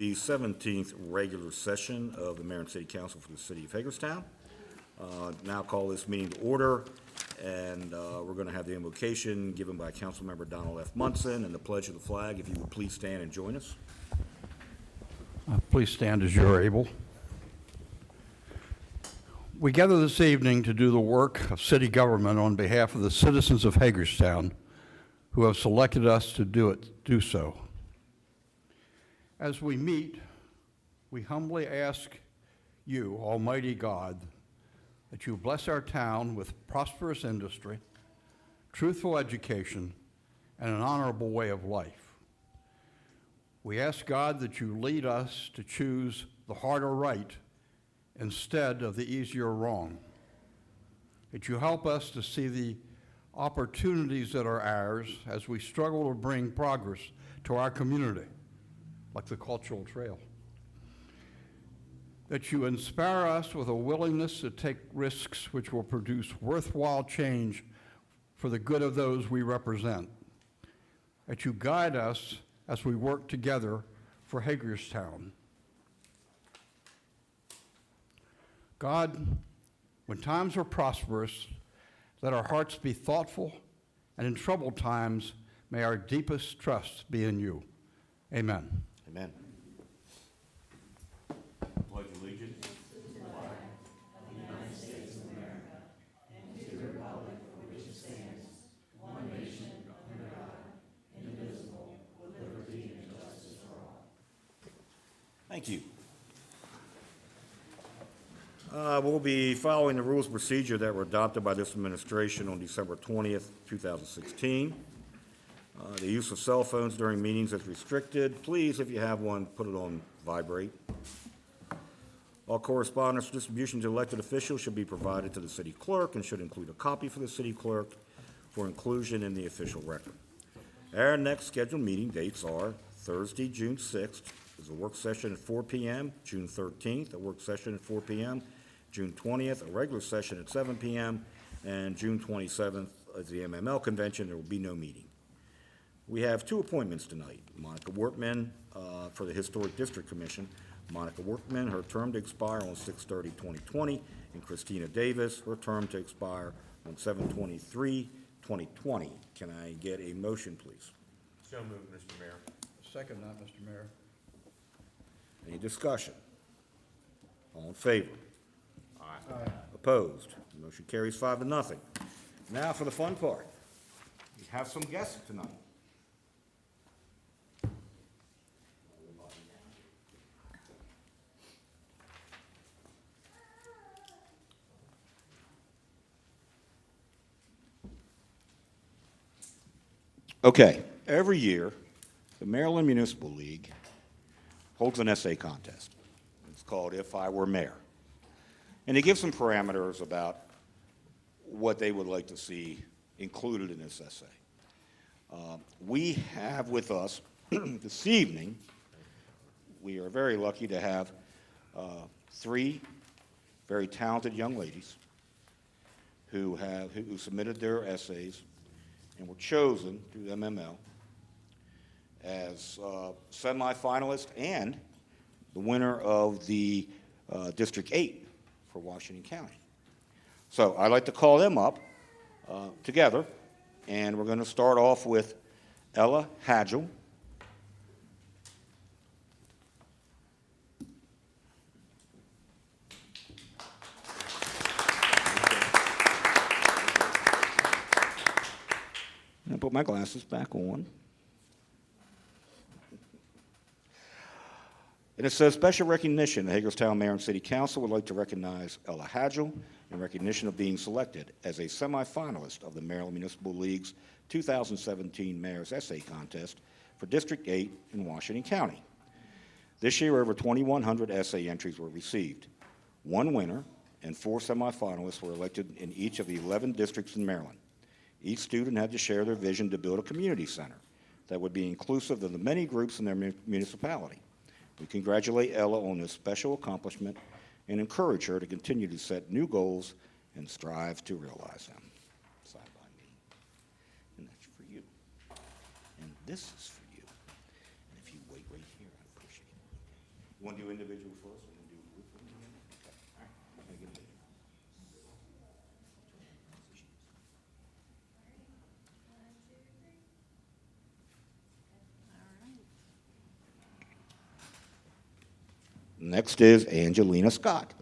The 17th regular session of the Mayor and City Council for the City of Hagerstown. Now call this meeting to order, and we're going to have the invocation given by Councilmember Donald F. Munson and the pledge of the flag. If you would please stand and join us. Please stand as you're able. We gather this evening to do the work of city government on behalf of the citizens of Hagerstown who have selected us to do so. As we meet, we humbly ask you, Almighty God, that you bless our town with prosperous industry, truthful education, and an honorable way of life. We ask God that you lead us to choose the harder right instead of the easier wrong, that you help us to see the opportunities that are ours as we struggle to bring progress to our community, like the cultural trail. That you inspire us with a willingness to take risks which will produce worthwhile change for the good of those we represent. That you guide us as we work together for Hagerstown. God, when times are prosperous, let our hearts be thoughtful, and in troubled times, may our deepest trust be in you. Amen. Amen. Pledge allegiance to the flag of the United States of America and to the republic for which it stands, one nation, under God, indivisible, with liberty and justice for all. Thank you. We'll be following the rules of procedure that were adopted by this administration on December 20th, 2016. The use of cell phones during meetings is restricted. Please, if you have one, put it on vibrate. All correspondence distribution to elected officials should be provided to the city clerk and should include a copy for the city clerk for inclusion in the official record. Our next scheduled meeting dates are Thursday, June 6th, is a work session at 4 p.m., June 13th, a work session at 4 p.m., June 20th, a regular session at 7 p.m., and June 27th is the MML convention. There will be no meeting. We have two appointments tonight. Monica Workman for the Historic District Commission. Monica Workman, her term to expire on 6/30/2020, and Christina Davis, her term to expire on 7/23/2020. Can I get a motion, please? So moved, Mr. Mayor. Second that, Mr. Mayor. Any discussion? All in favor? Aye. Opposed? The motion carries 5-0. Now for the fun part. We have some guests tonight. Okay, every year, the Maryland Municipal League holds an essay contest. It's called If I Were Mayor. And they give some parameters about what they would like to see included in this essay. We have with us this evening, we are very lucky to have three very talented young ladies who submitted their essays and were chosen through MML as semifinalists and the winner of the District 8 for Washington County. So I'd like to call them up together, and we're going to start off with Ella Hagel. And put my glasses back on. And it says, special recognition. The Hagerstown Mayor and City Council would like to recognize Ella Hagel in recognition of being selected as a semifinalist of the Maryland Municipal League's 2017 Mayor's Essay Contest for District 8 in Washington County. This year, over 2,100 essay entries were received. One winner and 4 semifinalists were elected in each of the 11 districts in Maryland. Each student had to share their vision to build a community center that would be inclusive of the many groups in their municipality. We congratulate Ella on this special accomplishment and encourage her to continue to set new goals and strive to realize them. Signed by me. And that's for you. And this is for you. And if you wait right here, I'd appreciate it. You want to do individual first and then do group? Okay, all right. I'm gonna get a picture. Next is Angelina Scott.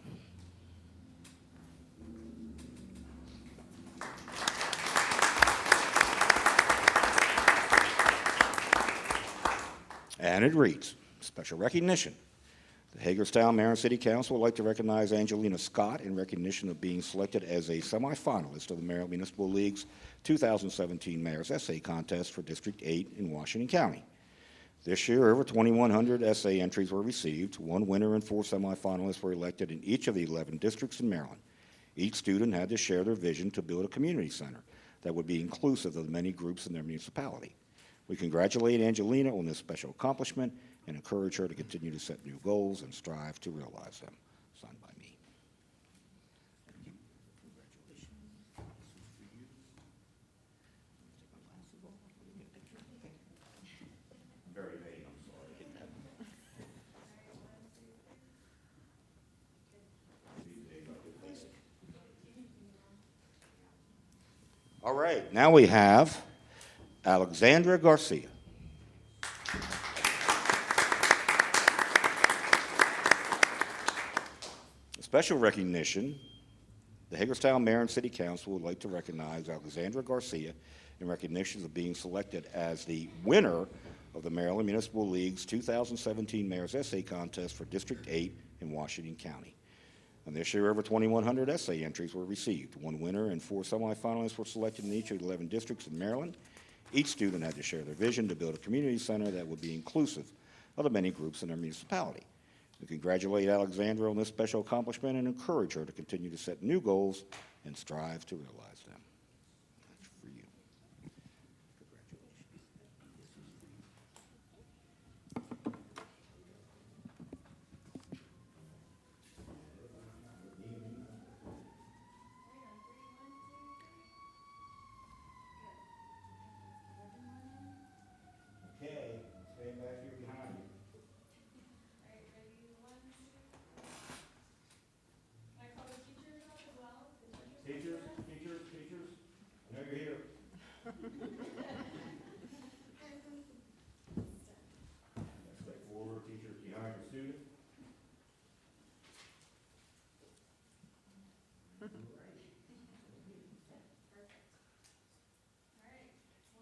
And it reads, special recognition. The Hagerstown Mayor and City Council would like to recognize Angelina Scott in recognition of being selected as a semifinalist of the Maryland Municipal League's 2017 Mayor's Essay Contest for District 8 in Washington County. This year, over 2,100 essay entries were received. 1 winner and 4 semifinalists were elected in each of the 11 districts in Maryland. Each student had to share their vision to build a community center that would be inclusive of the many groups in their municipality. We congratulate Angelina on this special accomplishment and encourage her to continue to set new goals and strive to realize them. Signed by me. Thank you. Congratulations. This is for you. Take my glasses off. Let me get a picture. Okay. I'm very vain, I'm sorry. Hit that. All right, now we have Alexandra Garcia. A special recognition, the Hagerstown Mayor and City Council would like to recognize Alexandra Garcia in recognition of being selected as the winner of the Maryland Municipal League's 2017 Mayor's Essay Contest for District 8 in Washington County. And this year, over 2,100 essay entries were received. 1 winner and 4 semifinalists were selected in each of the 11 districts in Maryland. Each student had to share their vision to build a community center that would be inclusive of the many groups in their municipality. We congratulate Alexandra on this special accomplishment and encourage her to continue to set new goals and strive to realize them. That's for you. Okay, stand back here behind you. Teachers, I know you're here. Step forward, teachers behind your student.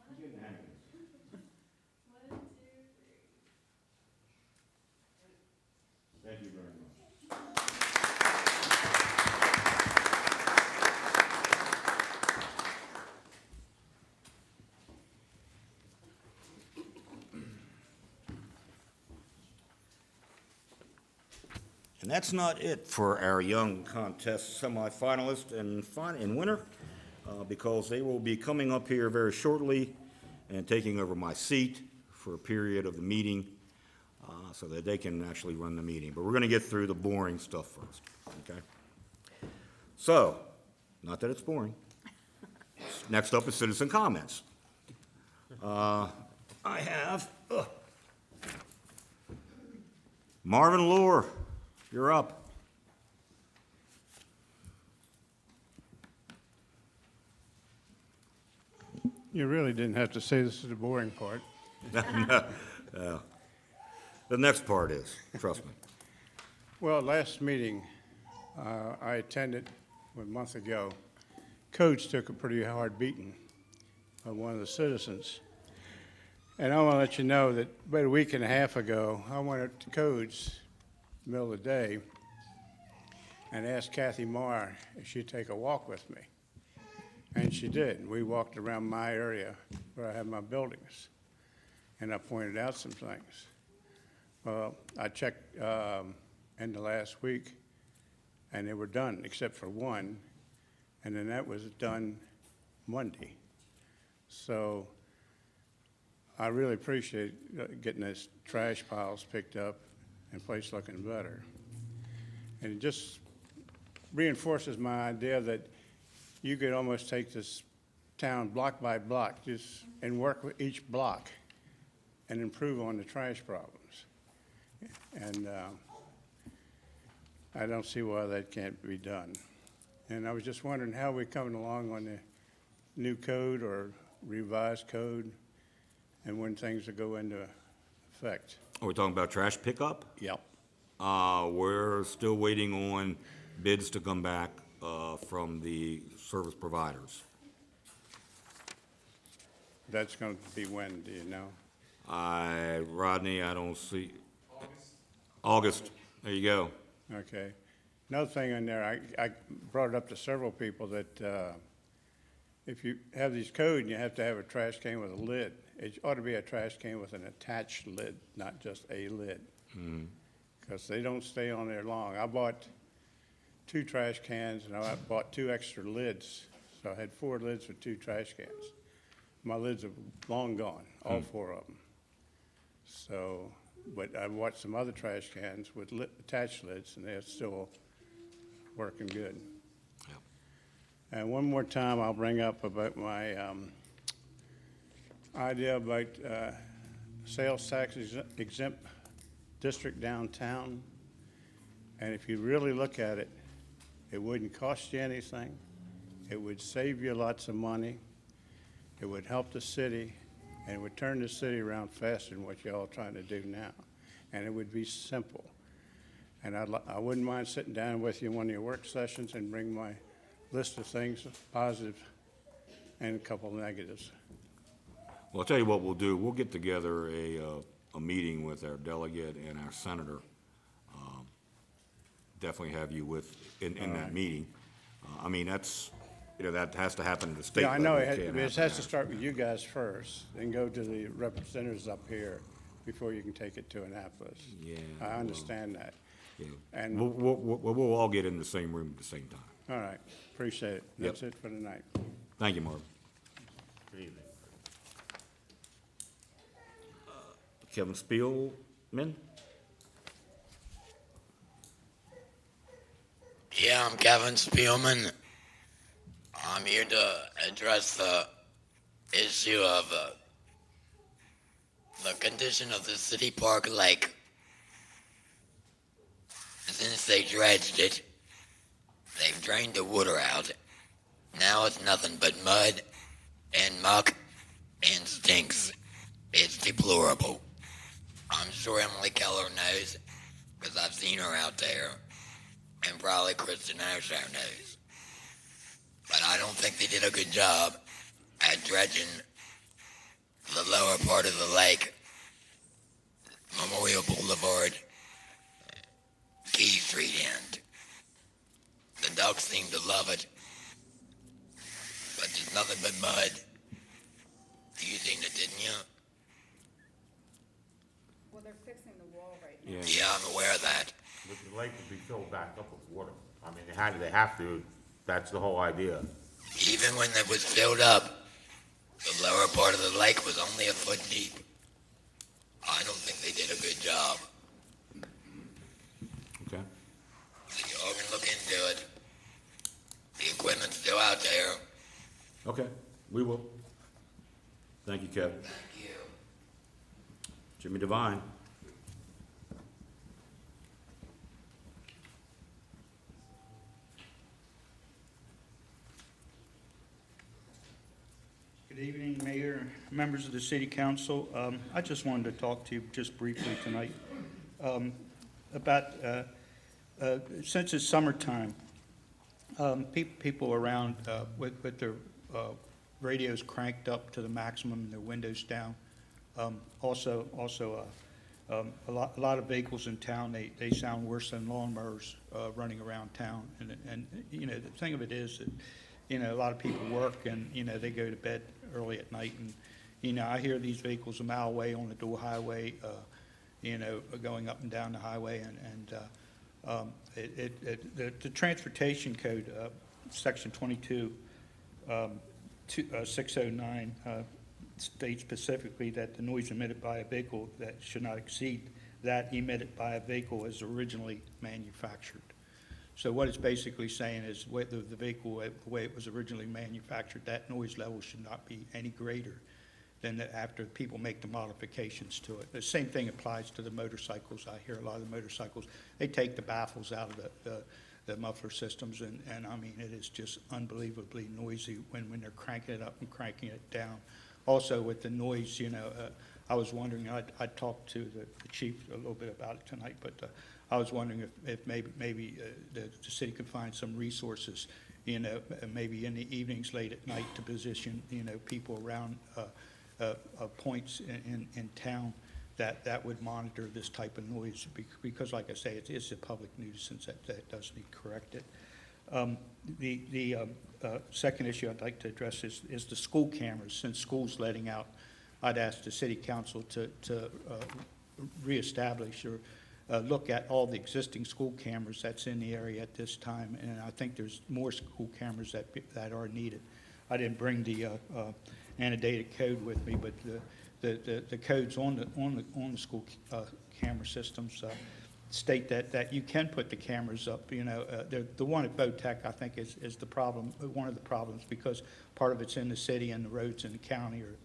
I'm getting the hang of this. Thank you very much. And that's not it for our young contest semifinalist and winner, because they will be coming up here very shortly and taking over my seat for a period of the meeting so that they can actually run the meeting. But we're going to get through the boring stuff first, okay? So, not that it's boring. Next up is citizen comments. I have Marvin Lohr. You're up. You really didn't have to say this is the boring part. The next part is, trust me. Well, last meeting I attended a month ago, Coach took a pretty hard beating of one of the citizens. And I want to let you know that about a week and a half ago, I went up to Coach in the middle of the day and asked Kathy Marr if she'd take a walk with me. And she did. We walked around my area where I have my buildings, and I pointed out some things. Well, I checked in the last week, and they were done, except for one, and then that was done Monday. So I really appreciate getting those trash piles picked up and place looking better. And it just reinforces my idea that you could almost take this town block by block and work with each block and improve on the trash problems. And I don't see why that can't be done. And I was just wondering how we're coming along on the new code or revised code and when things will go into effect. Are we talking about trash pickup? Yep. We're still waiting on bids to come back from the service providers. That's going to be when, do you know? Rodney, I don't see. August, there you go. Okay. Another thing on there, I brought it up to several people that if you have these code, you have to have a trash can with a lid. It ought to be a trash can with an attached lid, not just a lid. Because they don't stay on there long. I bought 2 trash cans and I bought 2 extra lids. So I had 4 lids for 2 trash cans. My lids are long gone, all 4 of them. So, but I bought some other trash cans with attached lids and they're still working good. Yep. And one more time, I'll bring up about my idea about sales tax exempt district downtown. And if you really look at it, it wouldn't cost you anything. It would save you lots of money. It would help the city, and it would turn the city around faster than what y'all are trying to do now. And it would be simple. And I wouldn't mind sitting down with you in one of your work sessions and bring my list of things, positive and a couple negatives. Well, I'll tell you what we'll do. We'll get together a meeting with our delegate and our senator. Definitely have you in that right. meeting. I mean, that's, that has to happen at the state Yeah, I level. know, It it can't has happen to start with you guys first, then go to the representatives up here before you can take it to Annapolis. Yeah, I well, understand that. Yeah. And, We'll all get in the same room at the same time. all right, appreciate it. Yep. That's it for tonight. Thank you, Marvin. Good evening. Kevin Spielman? Yeah, I'm Kevin Spielman. I'm here to address the issue of the condition of the city park lake. Since they dredged it, they've drained the water out. Now it's nothing but mud and muck and stinks. It's deplorable. I'm sure Emily Keller knows, because I've seen her out there, and probably Kristen Hagerstown knows. But I don't think they did a good job at dredging the lower part of the lake, Memorial Boulevard, Key Street end. The ducks seem to love it, but there's nothing but mud. You seen it, didn't you? Well, they're fixing the wall right now. Yeah. Yeah, I'm aware of that. But the lake will be filled back up with water. I mean, how do they have to? That's the whole idea. Even when it was filled up, the lower part of the lake was only a foot deep. I don't think they did a good job. Okay. You all can look into it. The equipment's still out there. Okay, we will. Thank you, Kevin. Thank you. Jimmy Devine? Good evening, Mayor, members of the City Council. I just wanted to talk to you just briefly tonight about, since it's summertime, people around with their radios cranked up to the maximum and their windows down. Also, a lot of vehicles in town, they sound worse than lawnmowers running around town. And the thing of it is that, a lot of people work and, they go to bed early at night. And, I hear these vehicles a mile away on the Dual Highway, going up and down the highway. The Transportation Code, Section 22, 609, states specifically that the noise emitted by a vehicle that should not exceed that emitted by a vehicle as originally manufactured. So what it's basically saying is whether the vehicle, the way it was originally manufactured, that noise level should not be any greater after people make the modifications to it. The same thing applies to the motorcycles. I hear a lot of the motorcycles, they take the baffles out of the muffler systems, and I mean, it is just unbelievably noisy when they're cranking it up and cranking it down. Also with the noise, I was wondering, I talked to the chief a little bit about it tonight, but I was wondering if maybe the city could find some resources, maybe in the evenings, late at night, to position, people around points in town that would monitor this type of noise, because like I say, it's a public nuisance that does need corrected. The second issue I'd like to address is the school cameras. Since school's letting out, I'd ask the city council to reestablish or look at all the existing school cameras that's in the area at this time, and I think there's more school cameras that are needed. I didn't bring the annotated code with me, but the codes on the school camera systems state that you can put the cameras up. The one at Votech, I think, is the problem, one of the problems, because part of it's in the city and the roads in the county, or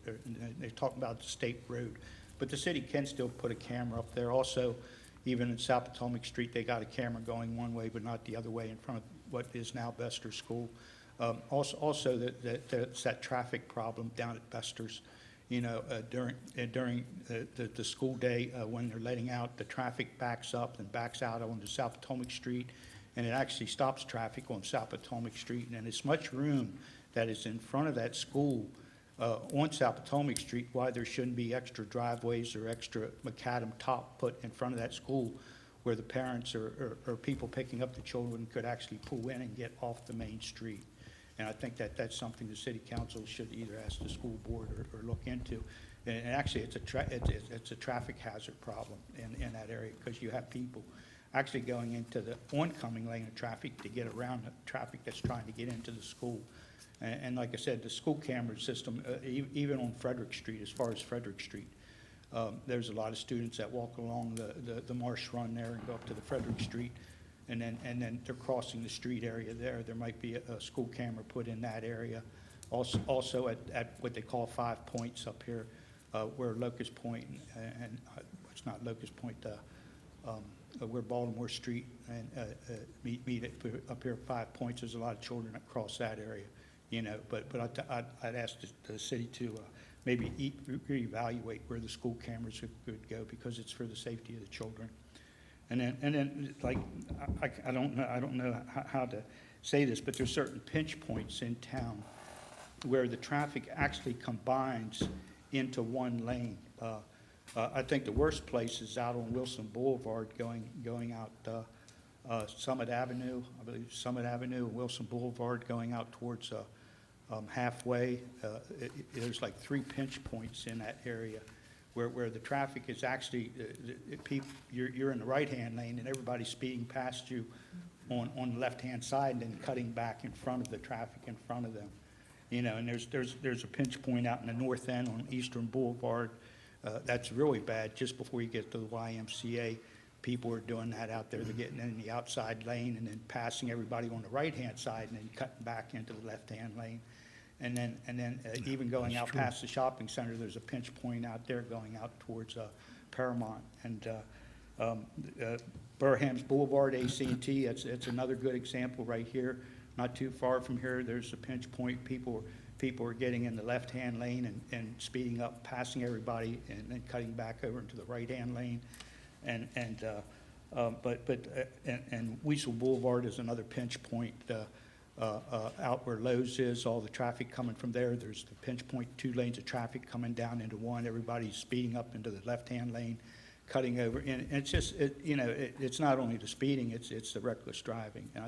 they're talking about the state road. But the city can still put a camera up there. Also, even in South Potomac Street, they got a camera going one way, but not the other way in front of what is now Bester School. Also, there's that traffic problem down at Bester's. During the school day, when they're letting out, the traffic backs up and backs out onto South Potomac Street, and it actually stops traffic on South Potomac Street. And as much room that is in front of that school on South Potomac Street, why there shouldn't be extra driveways or extra macadam top put in front of that school, where the parents or people picking up the children could actually pull in and get off the main street. And I think that's something the city council should either ask the school board or look into. And actually, it's a traffic hazard problem in that area, because you have people actually going into the oncoming lane of traffic to get around the traffic that's trying to get into the school. And like I said, the school camera system, even on Frederick Street, as far as Frederick Street, there's a lot of students that walk along the Marsh Run there and go up to the Frederick Street. And then they're crossing the street area there. There might be a school camera put in that area. Also at what they call 5 Points up here, where Locust Point and it's not Locust Point, where Baltimore Street and meet up here at 5 Points. There's a lot of children that cross that area, But I'd ask the city to maybe reevaluate where the school cameras could go, because it's for the safety of the children. And then, like, I don't know how to say this, but there's certain pinch points in town where the traffic actually combines into one lane. I think the worst place is out on Wilson Boulevard going out Summit Avenue, I believe Summit Avenue, Wilson Boulevard going out towards halfway. There's like 3 pinch points in that area, where the traffic is actually, you're in the right-hand lane and everybody's speeding past you on the left-hand side and then cutting back in front of the traffic in front of them. And there's a pinch point out in the north end on Eastern Boulevard. That's really bad. Just before you get to the YMCA, people are doing that out there. They're getting in the outside lane and then passing everybody on the right-hand side and then cutting back into the left-hand lane. And then even going out past the shopping center, there's a pinch point out there going out towards Paramount. And Burham's Boulevard, AT&T, it's another good example right here. Not too far from here, there's a pinch point. People are getting in the left-hand lane and speeding up, passing everybody, and then cutting back over into the right-hand lane. And Weasel Boulevard is another pinch point. Out where Lowe's is, all the traffic coming from there, there's the pinch point, 2 lanes of traffic coming down into one. Everybody's speeding up into the left-hand lane, cutting over, and it's just, it's not only the speeding, it's the reckless driving. And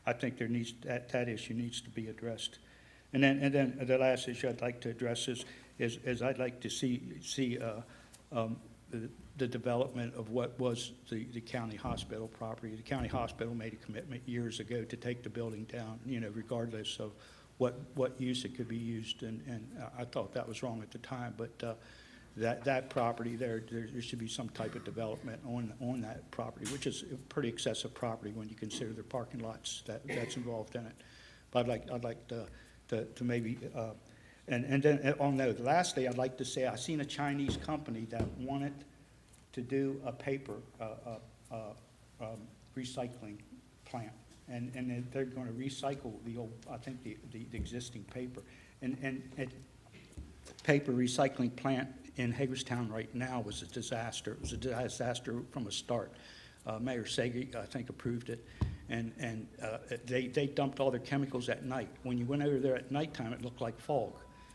I think there needs, that issue needs to be addressed. And then the last issue I'd like to address is I'd like to see the development of what was the county hospital property. The county hospital made a commitment years ago to take the building down, regardless of what use it could be used, and I thought that was wrong at the time, but that property there should be some type of development on that property, which is a pretty excessive property when you consider the parking lots that's involved in it. But I'd like to maybe And then, oh no, lastly, I'd like to say, I seen a Chinese company that wanted to do a paper, recycling plant. And they're gonna recycle the old, I think, the existing paper. And paper recycling plant in Hagerstown right now was a disaster. It was a disaster from the start. Mayor Sagi, I think, approved it. And they dumped all their chemicals at night. When you went over there at nighttime, it looked like fog,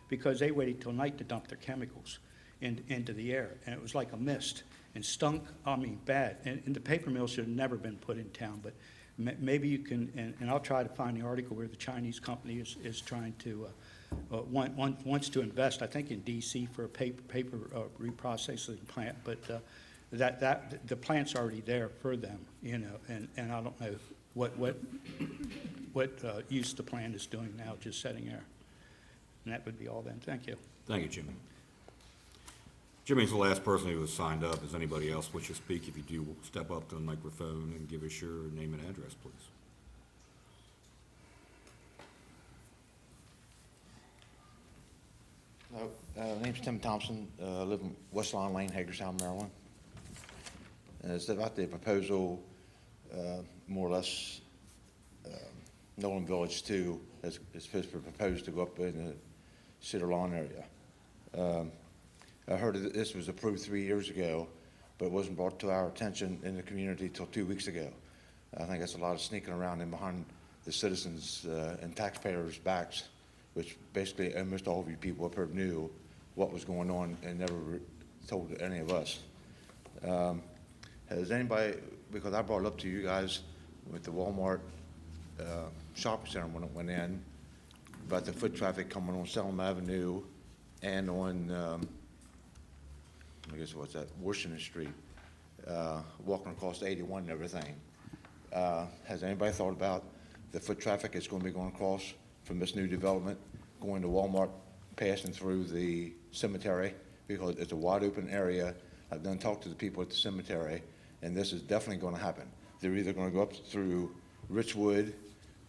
because they waited till night to dump their chemicals into the air. And it was like a mist, and stunk, I mean, bad. And the paper mill should have never been put in town, but maybe you can, and I'll try to find the article where the Chinese company is trying to, wants to invest, I think, in DC for a paper reprocessing plant, but the plant's already there for them, you know, and I don't know what use the plant is doing now, just sitting there. And that would be all then. Thank you. Thank you, Jimmy. Jimmy's the last person who was signed up. Does anybody else wish to speak? If you do, step up to the microphone and give us your name and address, please. Hello, my name's Tim Thompson. I live in West Lawn Lane, Hagerstown, Maryland. And it's about the proposal, more or less, Nolan Village 2 is supposed to be proposed to go up in the Cedar Lawn area. I heard that this was approved 3 years ago, but it wasn't brought to our attention in the community till 2 weeks ago. I think that's a lot of sneaking around in behind the citizens' and taxpayers' backs, which basically almost all of you people up here knew what was going on and never told any of us. Has anybody, because I brought it up to you guys with the Walmart shopping center when it went in, about the foot traffic coming on Salem Avenue and on, I guess what's that, Washington Street, walking across 81 and everything. Has anybody thought about the foot traffic that's going to be going across from this new development, going to Walmart, passing through the cemetery? Because it's a wide open area. I've done talked to the people at the cemetery, and this is definitely going to happen. They're either going to go up through Richwood,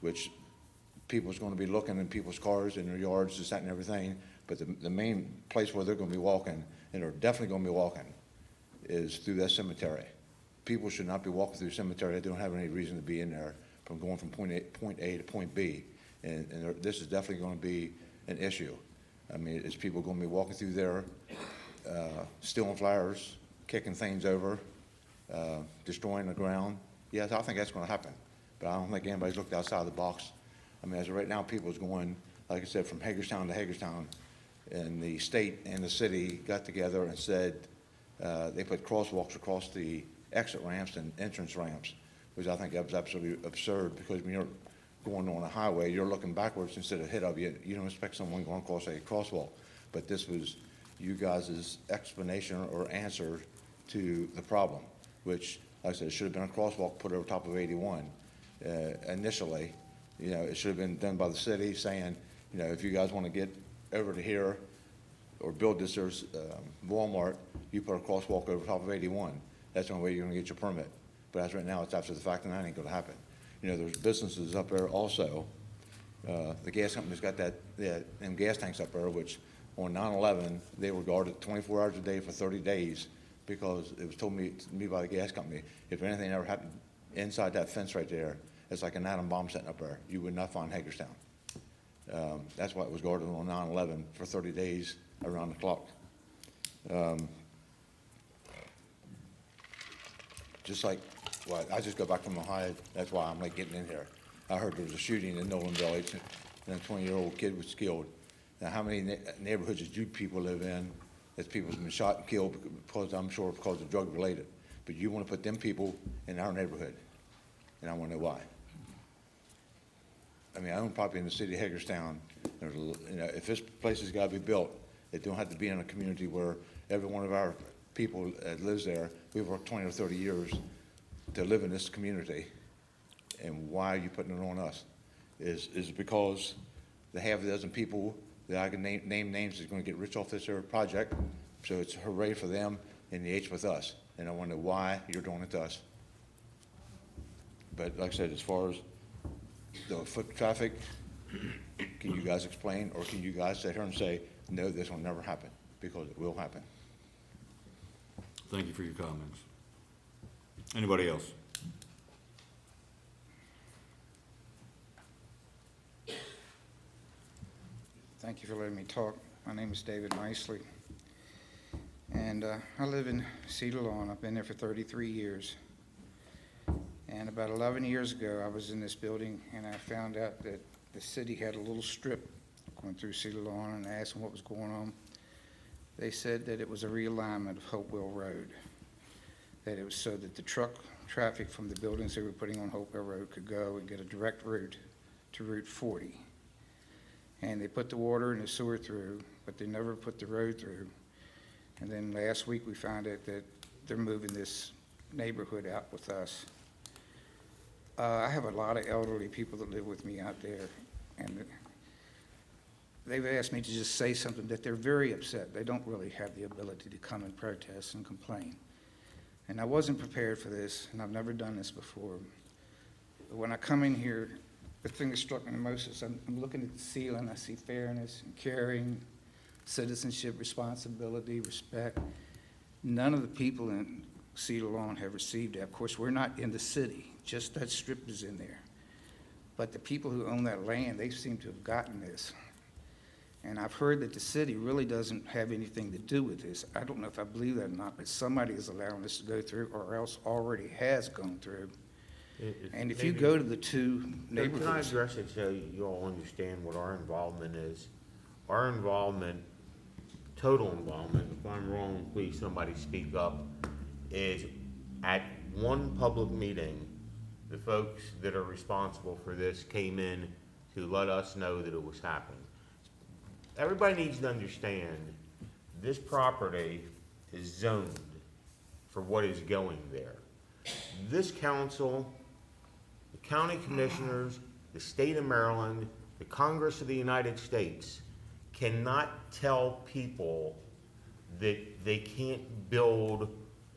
which people's going to be looking in people's cars in their yards, this, that, and everything, but the main place where they're going to be walking, and they're definitely going to be walking, is through that cemetery. People should not be walking through the cemetery. They don't have any reason to be in there from going from point A to point B. And this is definitely going to be an issue. I mean, is people going to be walking through there, stealing flowers, kicking things over, destroying the ground? Yes, I think that's going to happen. But I don't think anybody's looked outside the box. I mean, as of right now, people's going, like I said, from Hagerstown to Hagerstown, and the state and the city got together and said they put crosswalks across the exit ramps and entrance ramps, which I think that was absolutely absurd, because when you're going on a highway, you're looking backwards instead of ahead of you. You don't expect someone going across a crosswalk. But this was you guys' explanation or answer to the problem, which, like I said, it should have been a crosswalk put over top of 81 initially. You know, it should have been done by the city saying, you know, if you guys want to get over to here or build this, there's Walmart, you put a crosswalk over top of 81. That's the only way you're going to get your permit. But as right now, it's after the fact, and that ain't going to happen. You know, there's businesses up there also. The gas company's got them gas tanks up there, which on 9/11, they were guarded 24 hours a day for 30 days, because it was told to me by the gas company, if anything ever happened inside that fence right there, it's like an atom bomb sitting up there. You would not find Hagerstown. That's why it was guarded on 9/11 for 30 days around the clock. Just like, well, I just got back from Ohio. That's why I'm like getting in here. I heard there was a shooting in Nolan Village, and a 20-year-old kid was killed. Now, how many neighborhoods do people live in that people have been shot and killed because, I'm sure, because of drug related? But you want to put them people in our neighborhood, and I want to know why. I mean, I own property in the city of Hagerstown. There's, you know, if this place has got to be built, it don't have to be in a community where every one of our people that lives there, we've worked 20 or 30 years to live in this community. And why are you putting it on us? Is it because the half a dozen people that I can name names is going to get rich off this here project, so it's hooray for them and the H with us? And I wonder why you're doing it to us. But like I said, as far as the foot traffic, Can you guys explain, or can you guys sit here and say, no, this will never happen? Because it will happen. Thank you for your comments. Anybody else? Thank you for letting me talk. My name is David Nicely, and I live in Cedar Lawn. I've been there for 33 years. And about 11 years ago, I was in this building, and I found out that the city had a little strip going through Cedar Lawn, and I asked them what was going on. They said that it was a realignment of Hopewell Road, that it was so that the truck traffic from the buildings they were putting on Hopewell Road could go and get a direct route to Route 40. And they put the water and the sewer through, but they never put the road through. And then last week we found out that they're moving this neighborhood out with us. I have a lot of elderly people that live with me out there, and they've asked me to just say something that they're very upset. They don't really have the ability to come and protest and complain. And I wasn't prepared for this, and I've never done this before. But when I come in here, the thing that struck me the most is I'm looking at the ceiling, I see fairness and caring, citizenship, responsibility, respect. None of the people in Cedar Lawn have received that. Of course, we're not in the city, just that strip is in there. But the people who own that land, they seem to have gotten this. And I've heard that the city really doesn't have anything to do with this. I don't know if I believe that or not, but somebody is allowing this to go through, or else already has gone through. And if you go to the two neighborhoods. Can I address it so you all understand what our involvement is? Our involvement, total involvement, if I'm wrong, please somebody speak up, is at one public meeting, the folks that are responsible for this came in to let us know that it was happening. Everybody needs to understand, this property is zoned for what is going there. This council, the county commissioners, the state of Maryland, the Congress of the United States cannot tell people that they can't build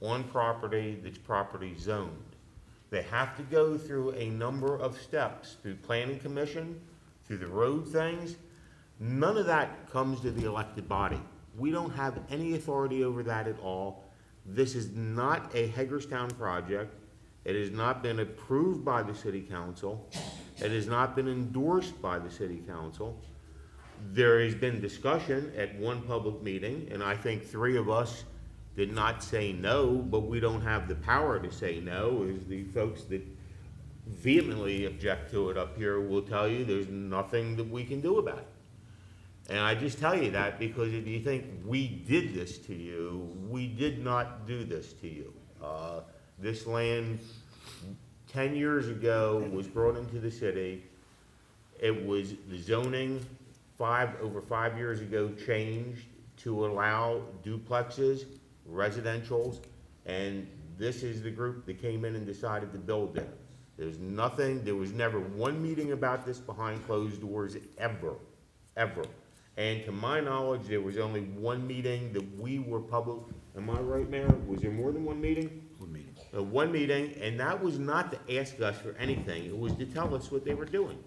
on property that's property zoned. They have to go through a number of steps, through planning commission, through the road things. None of that comes to the elected body. We don't have any authority over that at all. This is not a Hagerstown project. It has not been approved by the city council. It has not been endorsed by the city council. There has been discussion at one public meeting, and I think 3 of us did not say no, but we don't have the power to say no, as the folks that vehemently object to it up here will tell you there's nothing that we can do about it. And I just tell you that because if you think we did this to you, we did not do this to you. This land 10 years ago was brought into the city. It was, the zoning over 5 years ago changed to allow duplexes, residentials, and this is the group that came in and decided to build there. There's nothing, there was never one meeting about this behind closed doors ever, ever. And to my knowledge, there was only one meeting that we were public. Am I right, Mayor? Was there more than one meeting? One meeting. One meeting, and that was not to ask us for anything. It was to tell us what they were doing.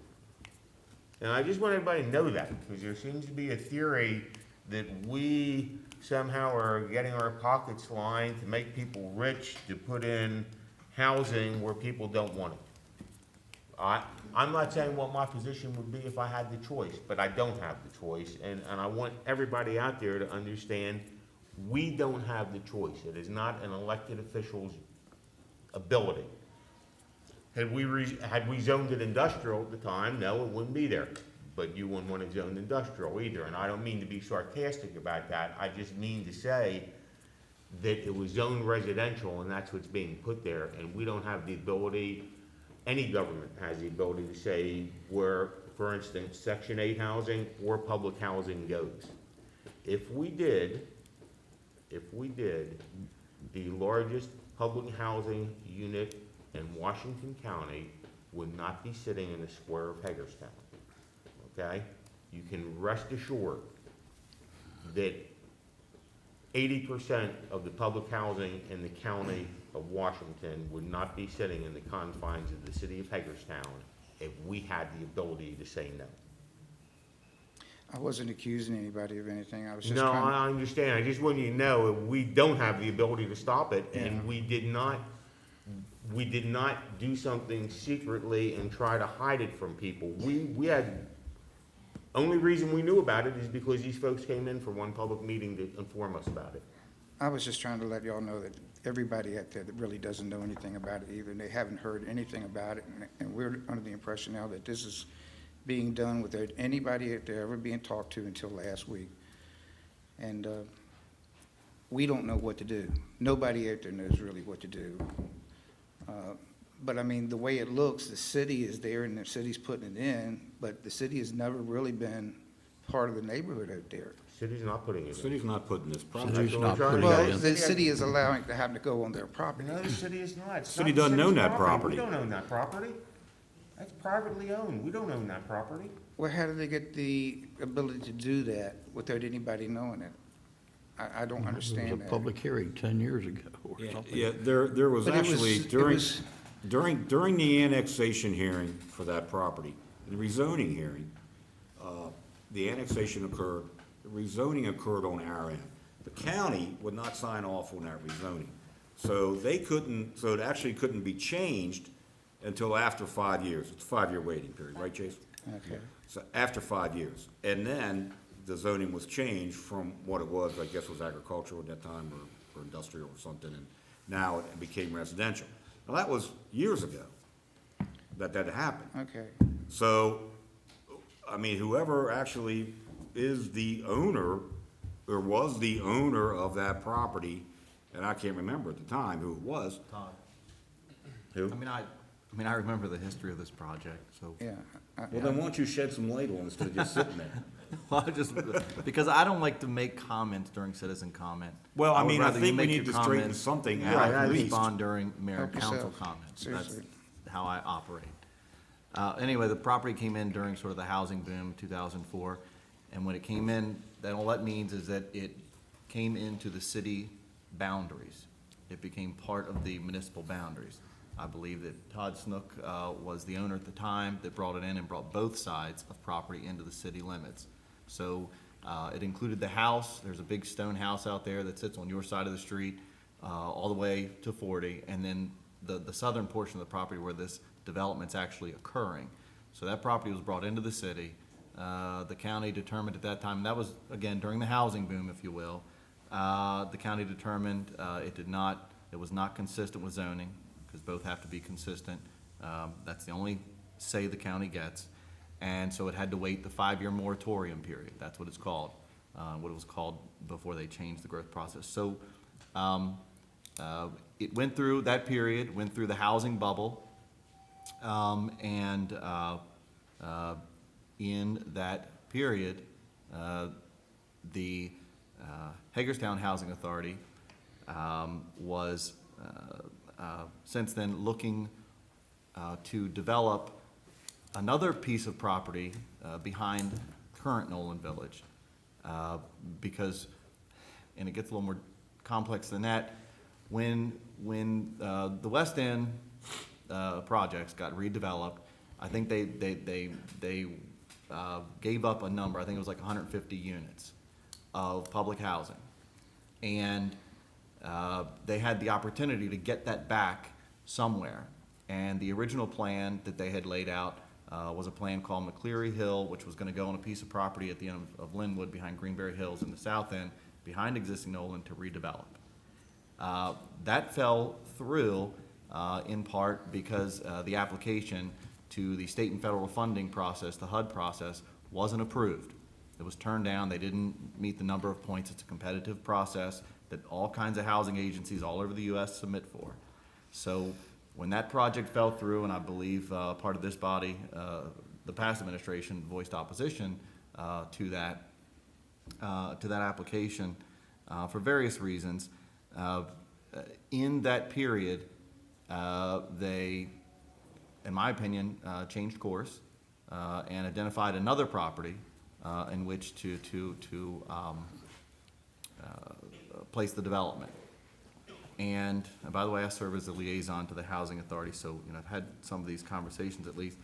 And I just want everybody to know that, because there seems to be a theory that we somehow are getting our pockets lined to make people rich, to put in housing where people don't want it. I'm not saying what my position would be if I had the choice, but I don't have the choice, and I want everybody out there to understand we don't have the choice. It is not an elected official's ability. Had we zoned it industrial at the time, no, it wouldn't be there. But you wouldn't want it zoned industrial either, and I don't mean to be sarcastic about that. I just mean to say that it was zoned residential, and that's what's being put there, and we don't have the ability. Any government has the ability to say where, for instance, Section 8 housing or public housing goes. If we did, the largest public housing unit in Washington County would not be sitting in the square of Hagerstown, okay? You can rest assured that 80% of the public housing in the county of Washington would not be sitting in the confines of the city of Hagerstown if we had the ability to say no. I wasn't accusing anybody of anything. I was just No, trying. I understand. I just want you to know, we don't have the ability to stop it, and Yeah. we did not do something secretly and try to hide it from people. We had, only reason we knew about it is because these folks came in for one public meeting to inform us about it. I was just trying to let y'all know that everybody out there that really doesn't know anything about it either, and they haven't heard anything about it, and we're under the impression now that this is being done without anybody out there ever being talked to until last week. And we don't know what to do. Nobody out there knows really what to do. But I mean, the way it looks, the city is there and the city's putting it in, but the city has never really been part of the neighborhood out there. City's not putting it The in. city's not putting this project. City's what I'm not trying to putting get it at. Well, the city is allowing to have to go on their property. No, the city is not. It's City not the doesn't city's own that property. We don't own that property. That's privately owned. We don't own that property. Well, how do they get the ability to do that without anybody knowing it? I don't It was understand a that. public hearing 10 years ago or something. Yeah, there was But it was- actually, it during the annexation hearing for that property, the rezoning hearing, the annexation occurred, the rezoning occurred on our end. The county would not sign off on that rezoning. So it actually couldn't be changed until after 5 years. It's a 5-year waiting period, right, Jason? Okay. So after 5 years. And then the zoning was changed from what it was, I guess was agricultural at that time, or industrial or something, and now it became residential. Now, that was years ago that happened. Okay. So, I mean, whoever actually is the owner, or was the owner of that property, and I can't remember at the time who it was. Todd. Who? I mean, I remember the history of this project, so. Yeah. Well, then why don't you shed some light on it instead of just sitting there? Well, because I don't like to make comments during citizen comment. Well, I would mean, I rather you think we make need your to straighten comments something and out I at can least. respond during mayor and Help council yourself. comments. Seriously. That's how I operate. Anyway, the property came in during sort of the housing boom, 2004. And when it came in, then all that means is that it came into the city boundaries. It became part of the municipal boundaries. I believe that Todd Snook was the owner at the time that brought it in and brought both sides of property into the city limits. So it included the house. There's a big stone house out there that sits on your side of the street all the way to 40, and then the southern portion of the property where this development's actually occurring. So that property was brought into the city. The county determined at that time, and that was, again, during the housing boom, if you will, the county determined it was not consistent with zoning, because both have to be consistent. That's the only say the county gets. And so it had to wait the 5-year moratorium period. That's what it's called, what it was called before they changed the growth process. So it went through that period, went through the housing bubble, and in that period, the Hagerstown Housing Authority was since then looking to develop another piece of property behind current Nolan Village, because, and it gets a little more complex than that, when the West End projects got redeveloped, I think they gave up a number, I think it was like 150 units of public housing. And they had the opportunity to get that back somewhere. And the original plan that they had laid out was a plan called McCleary Hill, which was going to go on a piece of property at the end of Linwood behind Greenberry Hills in the south end, behind existing Nolan, to redevelop. That fell through in part because the application to the state and federal funding process, the HUD process, wasn't approved. It was turned down. They didn't meet the number of points. It's a competitive process that all kinds of housing agencies all over the U.S. submit for. So when that project fell through, and I believe part of this body, the past administration, voiced opposition to that application for various reasons, in that period, they, in my opinion, changed course and identified another property in which to place the development. And by the way, I serve as a liaison to the Housing Authority, so I've had some of these conversations at least.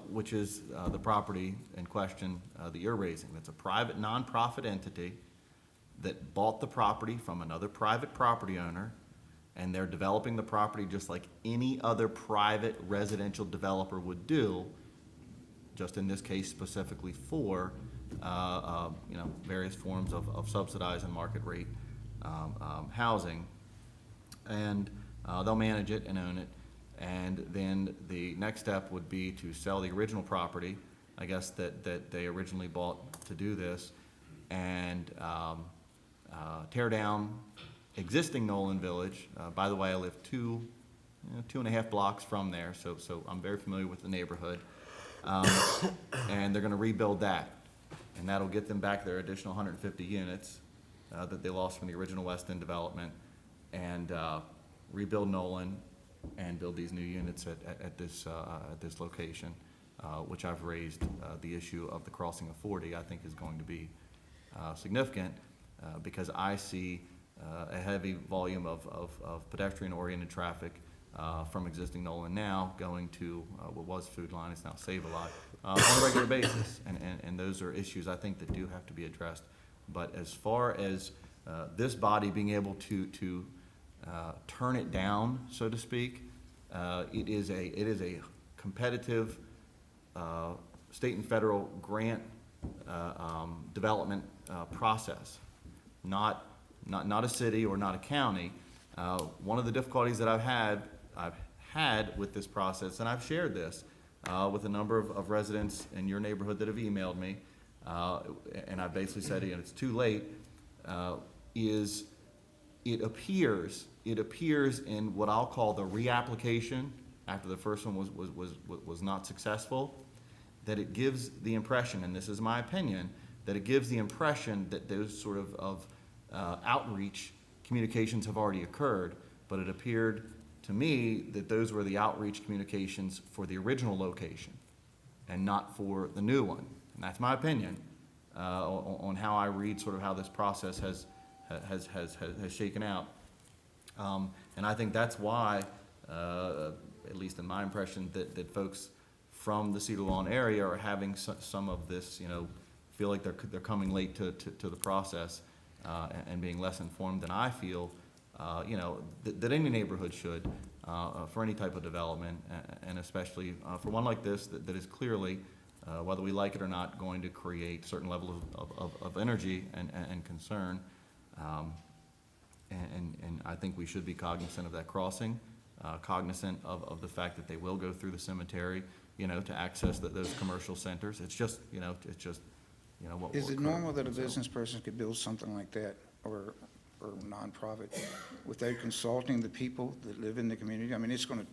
which is the property in question that you're raising. That's a private, nonprofit entity that bought the property from another private property owner, and they're developing the property just like any other private residential developer would do, just in this case specifically for, various forms of subsidized and market rate housing. And they'll manage it and own it. And then the next step would be to sell the original property, I guess, that they originally bought to do this, and tear down existing Nolan Village. By the way, I live 2.5 blocks from there, so I'm very familiar with the neighborhood. And they're gonna rebuild that, and that'll get them back their additional 150 units that they lost from the original West End development, and rebuild Nolan and build these new units at this location, which I've raised the issue of the crossing of 40. I think is going to be significant because I see a heavy volume of pedestrian-oriented traffic from existing Nolan now going to what was Food Line, it's now Save-A-Lot, on a regular basis. And those are issues I think that do have to be addressed. But as far as this body being able to turn it down, so to speak, it is a competitive state and federal grant development process, not a city or not a county. One of the difficulties that I've had with this process, and I've shared this with a number of residents in your neighborhood that have emailed me, and I basically said, it's too late, is it appears in what I'll call the reapplication after the first one was not successful, that it gives the impression, and this is my opinion, that it gives the impression that those sort of outreach communications have already occurred, but it appeared to me that those were the outreach communications for the original location and not for the new one. And that's my opinion on how I read sort of how this process has shaken out. And I think that's why, at least in my impression, that folks from the Cedar Lawn area are having some of this, feel like they're coming late to the process and being less informed than I feel, that any neighborhood should for any type of development, and especially for one like this that is clearly, whether we like it or not, going to create a certain level of energy and concern. And I think we should be cognizant of that crossing, cognizant of the fact that they will go through the cemetery, to access those commercial centers. It's just, what Is will it occur. normal that a business person could build something like that, or nonprofit, without consulting the people that live in the community? I mean, it's going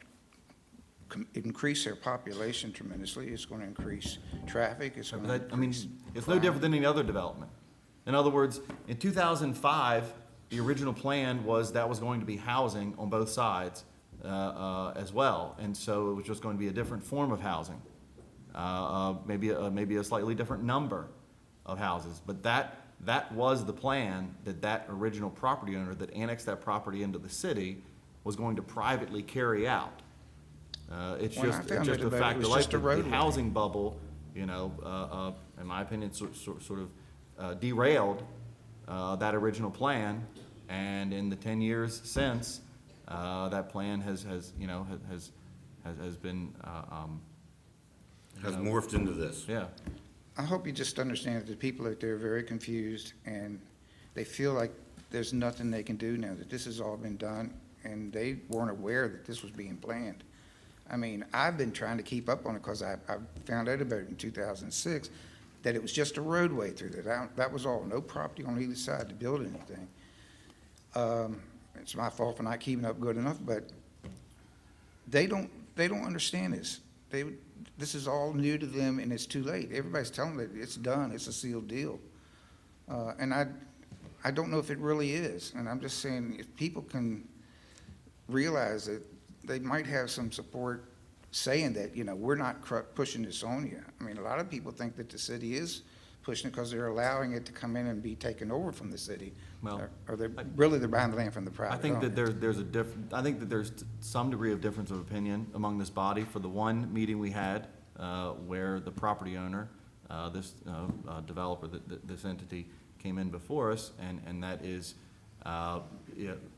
to increase their population tremendously. It's going to increase traffic. It's going to increase It's no different than any other development. In other words, in 2005, the original plan was that was going to be housing on both sides as well, and so it was just going to be a different form of housing, maybe a slightly different number of houses. But that was the plan that original property owner that annexed that property into the city was going to privately carry out. It's When I just found a out about it, fact it was of life. just a The roadway. housing bubble, in my opinion, sort of derailed that original plan, and in the 10 years since, that plan has been Has morphed into this. yeah. I hope you just understand that the people out there are very confused, and they feel like there's nothing they can do now, that this has all been done, and they weren't aware that this was being planned. I mean, I've been trying to keep up on it because I found out about it in 2006, that it was just a roadway through there. That was all, no property on either side to build anything. It's my fault for not keeping up good enough, but they don't understand this. This is all new to them, and it's too late. Everybody's telling them that it's done, it's a sealed deal. And I don't know if it really is. And I'm just saying, if people can realize that they might have some support saying that, we're not pushing this on you. I mean, a lot of people think that the city is pushing it because they're allowing it to come in and be taken over from the city. Well, Or they're buying the land from the private I think owner. that I think that there's some degree of difference of opinion among this body. For the one meeting we had where the property owner, this developer, this entity came in before us, and that is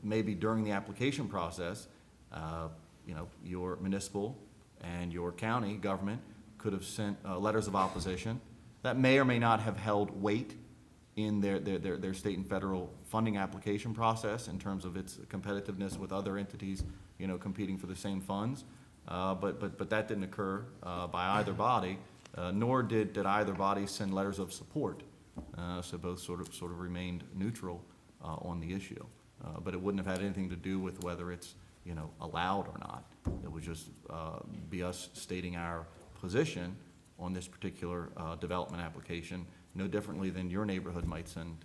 maybe during the application process, your municipal and your county government could have sent letters of opposition that may or may not have held weight in their state and federal funding application process in terms of its competitiveness with other entities, competing for the same funds. But that didn't occur by either body, nor did either body send letters of support. So both sort of remained neutral on the issue. But it wouldn't have had anything to do with whether it's allowed or not. It would just be us stating our position on this particular development application, no differently than your neighborhood might send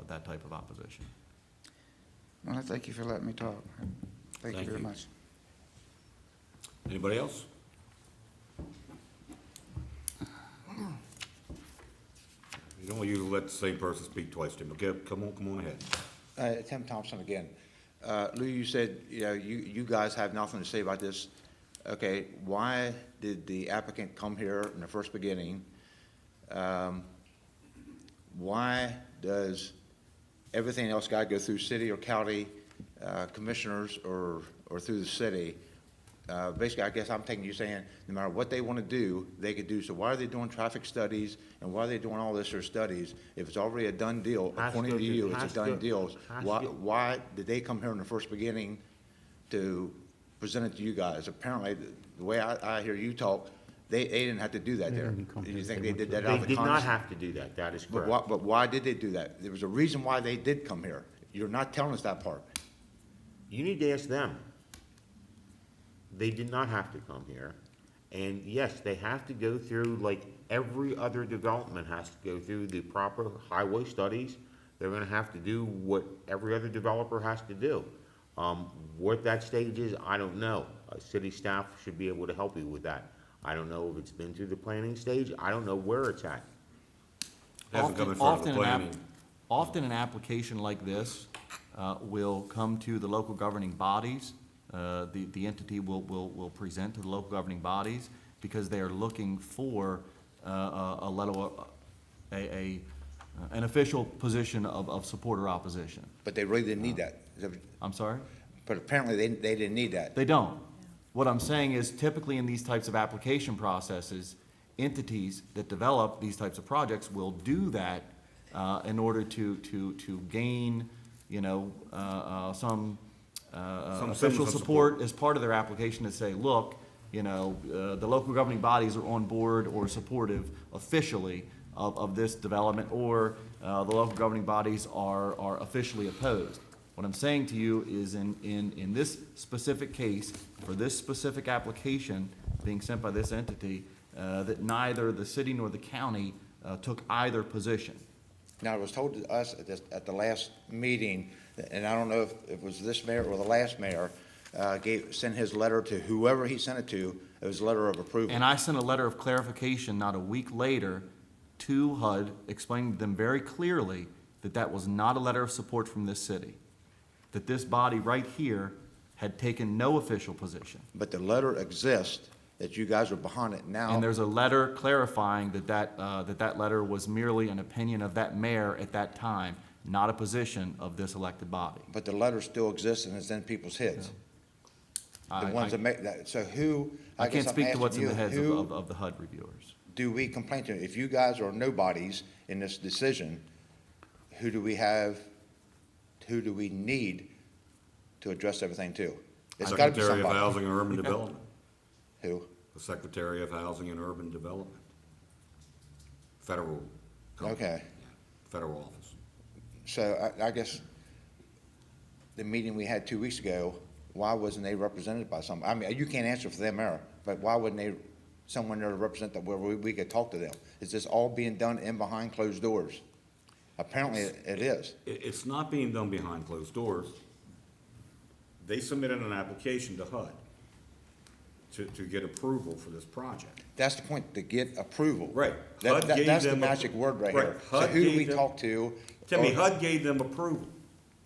that type of opposition. Well, I thank you for letting me talk. Thank you Thank very you. much. Anybody else? You don't usually let the same person speak twice, Tim. Okay, come on ahead. Tim Thompson again. Lou, you said, you guys have nothing to say about this. Okay, why did the applicant come here in the first beginning? Why does everything else got to go through city or county commissioners or through the city? Basically, I guess I'm taking you saying, no matter what they want to do, they could do. So why are they doing traffic studies, and why are they doing all this or studies? If it's already a done deal, according to you, it's a done deal. Why did they come here in the first beginning to present it to you guys? Apparently, the way I hear you talk, they didn't have to do that there. Do you think they did that out They of did the not have to do that, that is correct. But why did they do that? There was a reason why they did come here. You're not telling us that part. You need to ask them. They did not have to come here. And yes, they have to go through, like every other development has to go through the proper highway studies. They're gonna have to do what every other developer has to do. What that stage is, I don't know. City staff should be able to help you with that. I don't know if it's been through the planning stage. I don't know where it's at. Hasn't come in front of the planning. Often an application like this will come to the local governing bodies. The entity will present to the local governing bodies because they are looking for an official position of support or opposition. But they really didn't need that. I'm sorry? But apparently, they didn't need that. They don't. What I'm saying is typically in these types of application processes, entities that develop these types of projects will do that in order to gain, some official semblance of support as part of their application to say, look, the local governing bodies are on board or supportive officially of this development, or the local governing bodies are officially opposed. What I'm saying to you is in this specific case, for this specific application being sent by this entity, that neither the city nor the county took either position. Now, it was told to us at the last meeting, and I don't know if it was this mayor or the last mayor, sent his letter to whoever he sent it to, it was a letter of approval. And I sent a letter of clarification not a week later to HUD, explaining to them very clearly that that was not a letter of support from this city, that this body right here had taken no official position. But the letter exists, that you guys are behind it now. And there's a letter clarifying that letter was merely an opinion of that mayor at that time, not a position of this elected body. But the letter still exists and it's in people's heads. The I- ones that make that, so who, I guess can't I'm speak to what's in asking the heads you, of the HUD reviewers. do we complain to? If you guys are nobodies in this decision, who do we need to address everything to? It's gotta be Secretary of somebody. Housing and Urban Development. Who? The Secretary of Housing and Urban Development. Federal. company. Okay. Yeah, Federal office. So I guess the meeting we had 2 weeks ago, why wasn't they represented by some? I mean, you can't answer for them, Mayor, but why wouldn't they, someone there to represent them where we could talk to them? Is this all being done in behind closed doors? Apparently it is. It's not being done behind closed doors. They submitted an application to HUD to get approval for this project. That's the point, to get approval. Right. HUD gave That's the them magic word right here. So HUD who do gave we them- talk to? Timmy, Or- HUD gave them approval.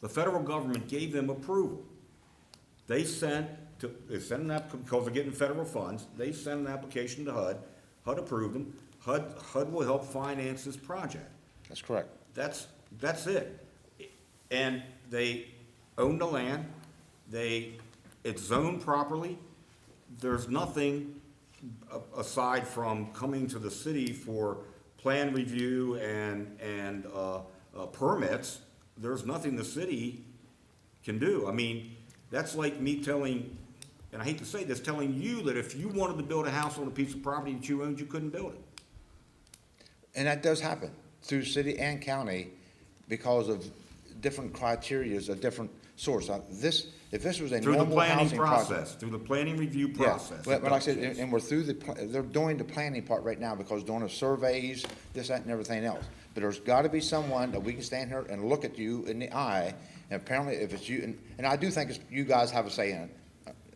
The federal government gave them approval. They sent an app, because they're getting federal funds, they sent an application to HUD. HUD approved them. HUD will help finance this project. That's correct. That's it. And they own the land, it's zoned properly. There's nothing aside from coming to the city for plan review and permits. There's nothing the city can do. I mean, that's like me telling, and I hate to say this, telling you that if you wanted to build a house on a piece of property that you owned, you couldn't build it. And that does happen through city and county because of different criterias, a different source. If this was a Through the normal planning housing process. process, through the planning review Yeah, process. but like I said, and we're through they're doing the planning part right now because doing the surveys, this, that, and everything else. But there's gotta be someone that we can stand here and look at you in the eye, and apparently if it's you, and I do think you guys have a say in it.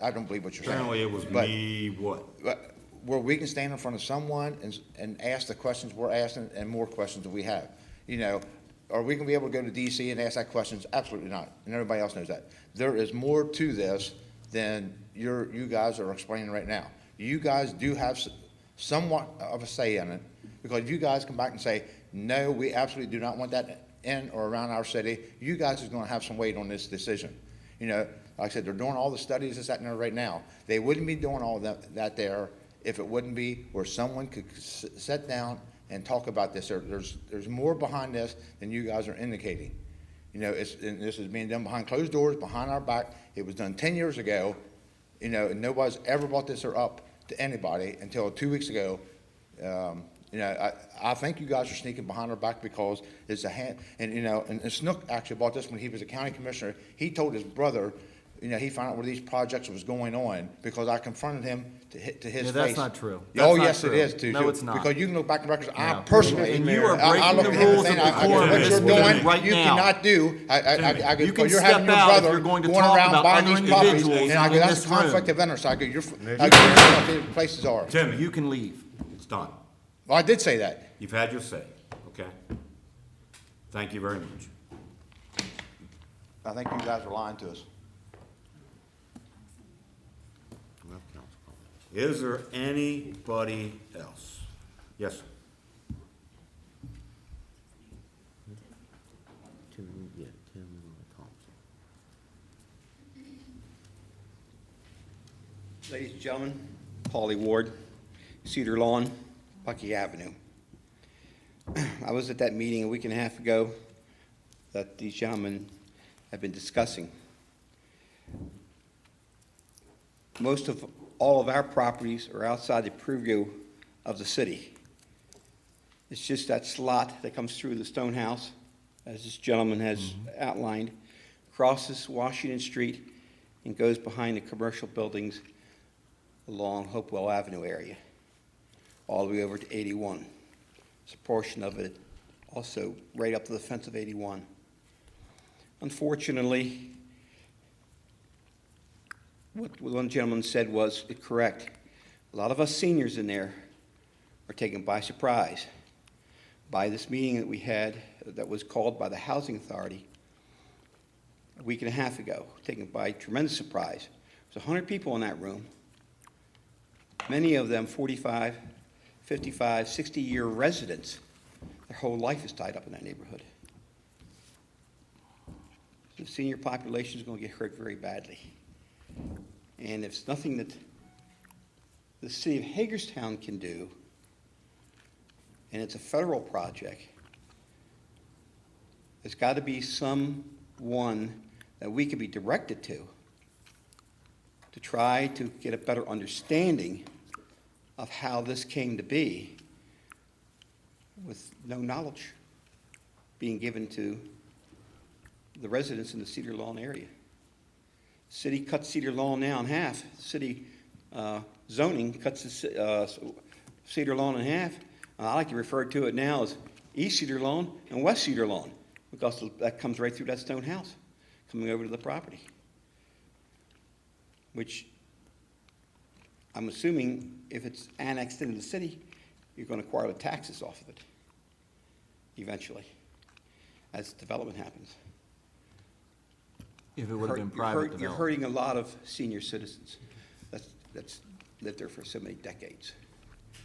I don't believe what you're saying. Apparently it was But- me, what? But where we can stand in front of someone and ask the questions we're asking and more questions that we have. You know, are we gonna be able to go to DC and ask that questions? Absolutely not, and everybody else knows that. There is more to this than you guys are explaining right now. You guys do have somewhat of a say in it, because if you guys come back and say, no, we absolutely do not want that in or around our city, you guys is gonna have some weight on this decision. You know, like I said, they're doing all the studies that's happening there right now. They wouldn't be doing all that there if it wouldn't be where someone could sit down and talk about this. There's more behind this than you guys are indicating. You know, and this is being done behind closed doors, behind our back. It was done 10 years ago, you know, and nobody's ever brought this up to anybody until 2 weeks ago. You know, I think you guys are sneaking behind our back because it's a hand, and you know, and Snook actually bought this when he was a county commissioner. He told his brother, you know, he found out where these projects was going on because I confronted him to his face. Yeah, that's not true. Oh, That's not yes, it true. is too. No, it's not. Because you can look back in records, I No. personally. And you are I breaking looked the at rules of everything. decorum What you're doing, right you now. cannot do. I go, You can you're having step your out if brother you're going to going talk around about buying other these properties. individuals And I go, in that's this a conflict room. of interest. I go, you're what the places are. Timmy, You can leave. it's done. Well, I did say that. You've had your say, okay? Thank you very much. I think you guys are lying to us. Is there anybody else? Yes, sir. Tim Thompson. Ladies and gentlemen, Paulie Ward, Cedar Lawn, Bucky Avenue. I was at that meeting a week and a half ago that these gentlemen have been discussing. Most of all of our properties are outside the purview of the city. It's just that slot that comes through the stone house, as this gentleman has outlined, crosses Washington Street and goes behind the commercial buildings along Hopewell Avenue area, all the way over to 81. There's a portion of it also right up to the fence of 81. Unfortunately, what one gentleman said was correct. A lot of us seniors in there are taken by surprise by this meeting that we had that was called by the Housing Authority a week and a half ago, taken by tremendous surprise. There's 100 people in that room, many of them 45, 55, 60-year residents. Their whole life is tied up in that neighborhood. The senior population is going to get hurt very badly. And if it's nothing that the city of Hagerstown can do, and it's a federal project, there's got to be someone that we can be directed to try to get a better understanding of how this came to be with no knowledge being given to the residents in the Cedar Lawn area. City cuts Cedar Lawn now in half. City zoning cuts the Cedar Lawn in half. I like to refer to it now as East Cedar Lawn and West Cedar Lawn, because that comes right through that stone house, coming over to the property. Which I'm assuming if it's annexed into the city, you're going to acquire the taxes off of it eventually, as development happens. If it would have been You're private You're development. hurting a lot of senior citizens that's lived there for so many decades.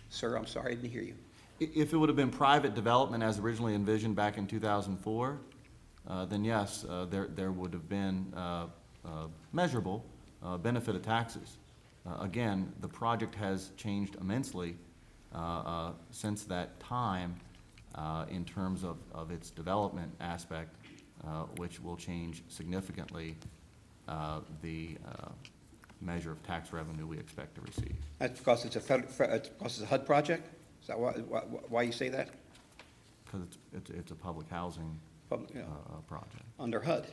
Sir, I'm sorry, I didn't hear you. If it would have been private development as originally envisioned back in 2004, then yes, there would have been measurable benefit of taxes. Again, the project has changed immensely since that time in terms of its development aspect, which will change significantly the measure of tax revenue we expect to receive. That's because it's it's because it's a HUD project? Is that why you say that? Because it's a public housing Public, yeah, project. under HUD?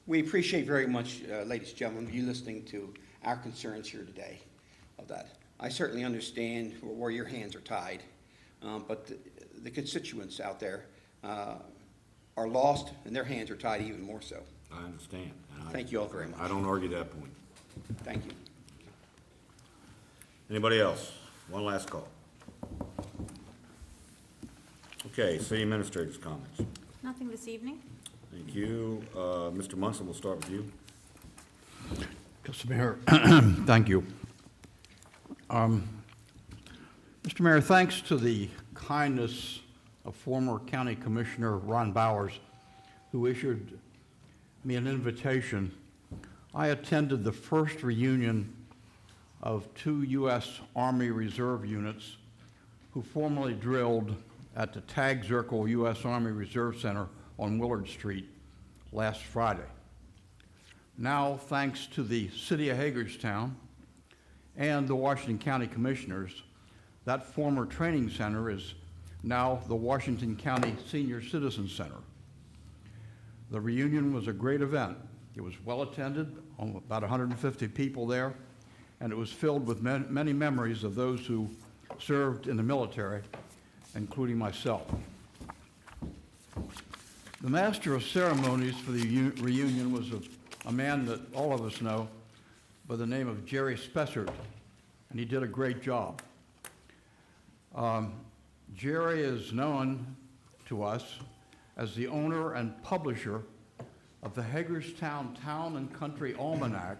We appreciate very much, ladies and gentlemen, you listening to our concerns here today of that. I certainly understand where your hands are tied, but the constituents out there are lost, and their hands are tied even more so. I understand. and Thank you all very much. I don't argue that point. Thank you. Anybody else? One last call. Okay, city administrator's comments. Nothing this evening. Thank you. Mr. Munson, we'll start with you. Mr. Mayor, thank you. Mr. Mayor, thanks to the kindness of former County Commissioner Ron Bowers, who issued me an invitation, I attended the first reunion of 2 U.S. Army Reserve units who formerly drilled at the Tag Zirkle U.S. Army Reserve Center on Willard Street last Friday. Now, thanks to the City of Hagerstown and the Washington County Commissioners, that former training center is now the Washington County Senior Citizen Center. The reunion was a great event. It was well attended, about 150 people there, and it was filled with many memories of those who served in the military, including myself. The master of ceremonies for the reunion was a man that all of us know by the name of Jerry Spessard, and he did a great job. Jerry is known to us as the owner and publisher of the Hagerstown Town and Country Almanac,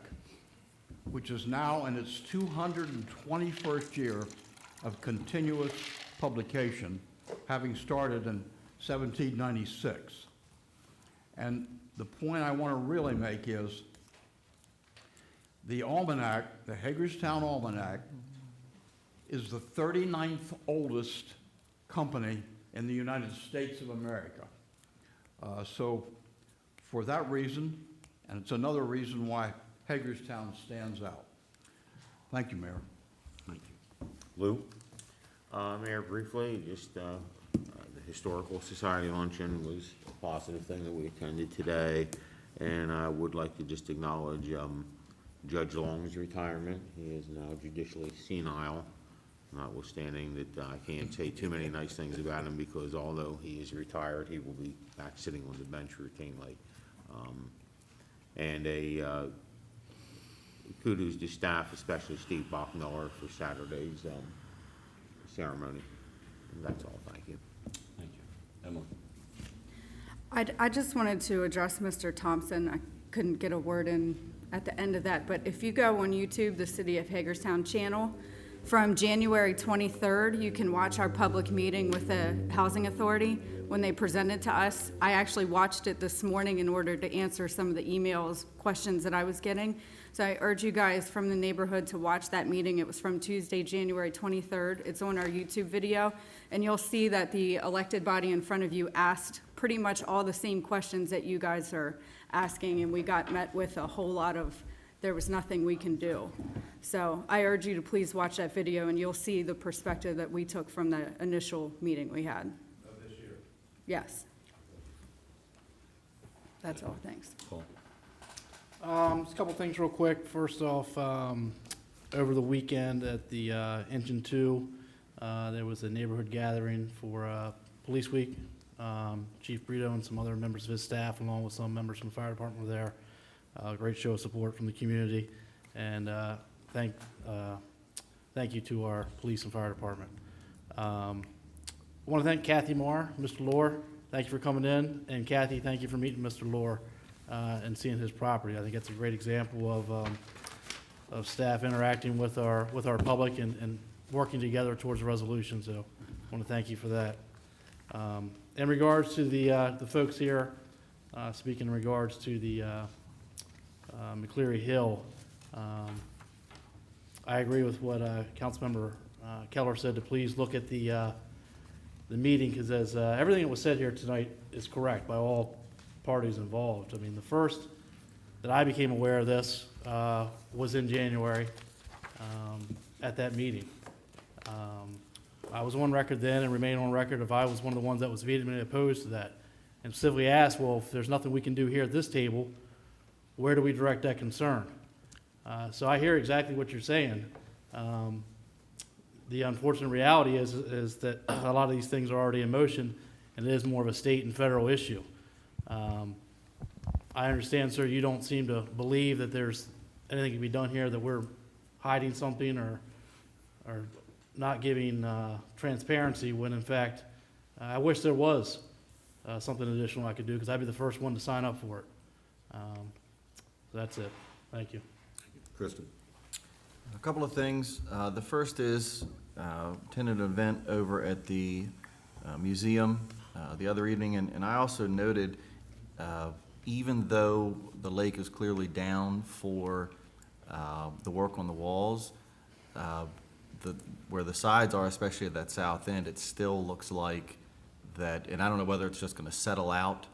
which is now in its 221st year of continuous publication, having started in 1796. And the point I want to really make is the almanac, the Hagerstown Almanac, is the 39th oldest company in the United States of America. So for that reason, and it's another reason why Hagerstown stands out. Thank you, Mayor. Thank you. Lou? Mayor, briefly, just the Historical Society luncheon was a positive thing that we attended today, and I would like to just acknowledge Judge Long's retirement. He is now judicially senile, notwithstanding that I can't say too many nice things about him because although he is retired, he will be back sitting on the bench routinely. And a kudos to staff, especially Steve Bachmiller, for Saturday's ceremony. And that's all. Thank you. Thank you. Emily? I just wanted to address Mr. Thompson. I couldn't get a word in at the end of that, but if you go on YouTube, the City of Hagerstown channel, from January 23rd, you can watch our public meeting with the Housing Authority when they presented to us. I actually watched it this morning in order to answer some of the emails, questions that I was getting. So I urge you guys from the neighborhood to watch that meeting. It was from Tuesday, January 23rd. It's on our YouTube video, and you'll see that the elected body in front of you asked pretty much all the same questions that you guys are asking, and we got met with a whole lot of, there was nothing we can do. So I urge you to please watch that video, and you'll see the perspective that we took from the initial meeting we had. Of this year. Yes. That's all, thanks. Paul? Just a couple things real quick. First off, over the weekend at the Engine 2, there was a neighborhood gathering for Police Week. Chief Brito and some other members of his staff, along with some members from the fire department, were there. Great show of support from the community, and thank you to our police and fire department. I want to thank Kathy Marr, Mr. Lohr. thank you for coming in, and Kathy, thank you for meeting Mr. Lohr and seeing his property. I think that's a great example of staff interacting with our public and working together towards a resolution, so I want to thank you for that. In regards to the folks here, speaking in regards to the McCleary Hill, I agree with what Councilmember Keller said, to please look at the meeting, because as everything that was said here tonight is correct by all parties involved. I mean, the first that I became aware of this was in January at that meeting. I was on record then and remain on record if I was one of the ones that was vehemently opposed to that, and specifically asked, well, if there's nothing we can do here at this table, where do we direct that concern? So I hear exactly what you're saying. The unfortunate reality is that a lot of these things are already in motion, and it is more of a state and federal issue. I understand, sir, you don't seem to believe that there's anything to be done here, that we're hiding something or not giving transparency, when in fact, I wish there was something additional I could do, because I'd be the first one to sign up for it. So that's it. Thank you. Kristen? A couple of things. The first is attended an event over at the museum the other evening, and I also noted, even though the lake is clearly down for the work on the walls, where the sides are, especially at that south end, it still looks like that, and I don't know whether it's just going to settle out,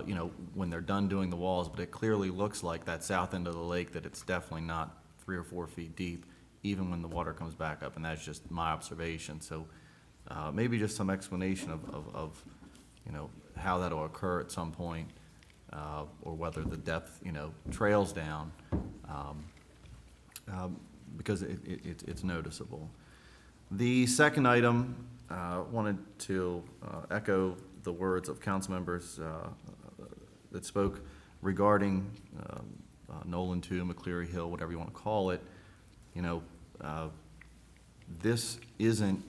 you know, when they're done doing the walls, but it clearly looks like that south end of the lake, that it's definitely not 3 or 4 feet deep, even when the water comes back up, and that's just my observation. So maybe just some explanation of you know, how that'll occur at some point, or whether the depth, you know, trails down, because it's noticeable. The second item, wanted to echo the words of council members that spoke regarding Nolan 2, McCleary Hill, whatever you want to call it. You know, this isn't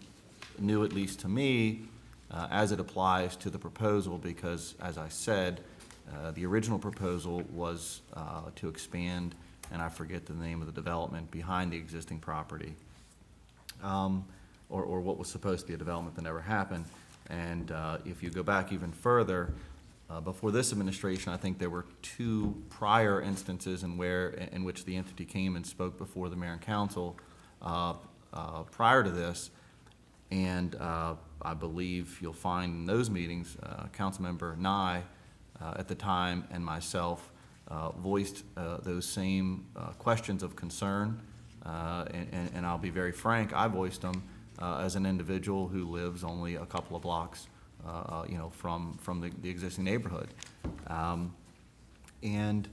new, at least to me, as it applies to the proposal, because, as I said, the original proposal was to expand, and I forget the name of the development, behind the existing property, or what was supposed to be a development that never happened. And if you go back even further, before this administration, I think there were 2 prior instances in which the entity came and spoke before the mayor and council prior to this. And I believe you'll find in those meetings, Councilmember Nye at the time and myself voiced those same questions of concern. And I'll be very frank, I voiced them as an individual who lives only a couple of blocks you know, from the existing neighborhood. And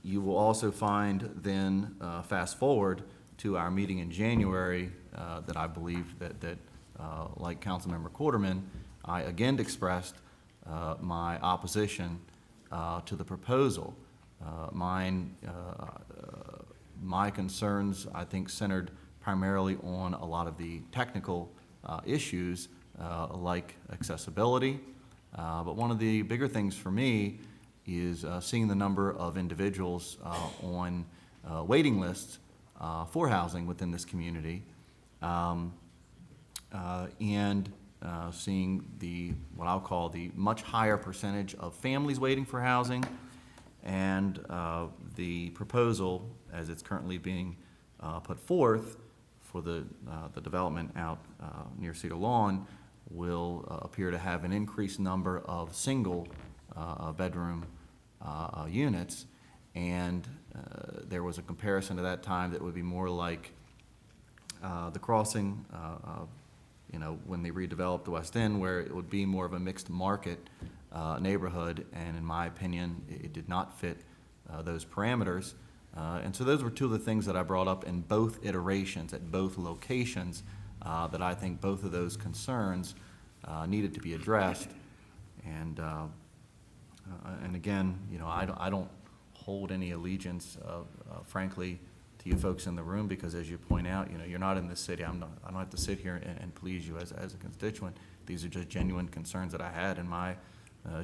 you will also find then, fast forward to our meeting in January, that I believe that like Councilmember Quarterman, I again expressed my opposition to the proposal. My concerns, I think, centered primarily on a lot of the technical issues like accessibility. But one of the bigger things for me is seeing the number of individuals on waiting lists for housing within this community, and seeing what I'll call the much higher percentage of families waiting for housing, and the proposal as it's currently being put forth for the development out near Cedar Lawn will appear to have an increased number of single bedroom units. And there was a comparison at that time that would be more like the Crossing, you know, when they redeveloped the West End, where it would be more of a mixed market neighborhood, and in my opinion, it did not fit those parameters. And so those were 2 of the things that I brought up in both iterations at both locations, that I think both of those concerns needed to be addressed. And again, you know, I don't hold any allegiance, frankly, to you folks in the room, because as you point out, you know, you're not in the city. I don't have to sit here and please you as a constituent. these are just genuine concerns that I had in my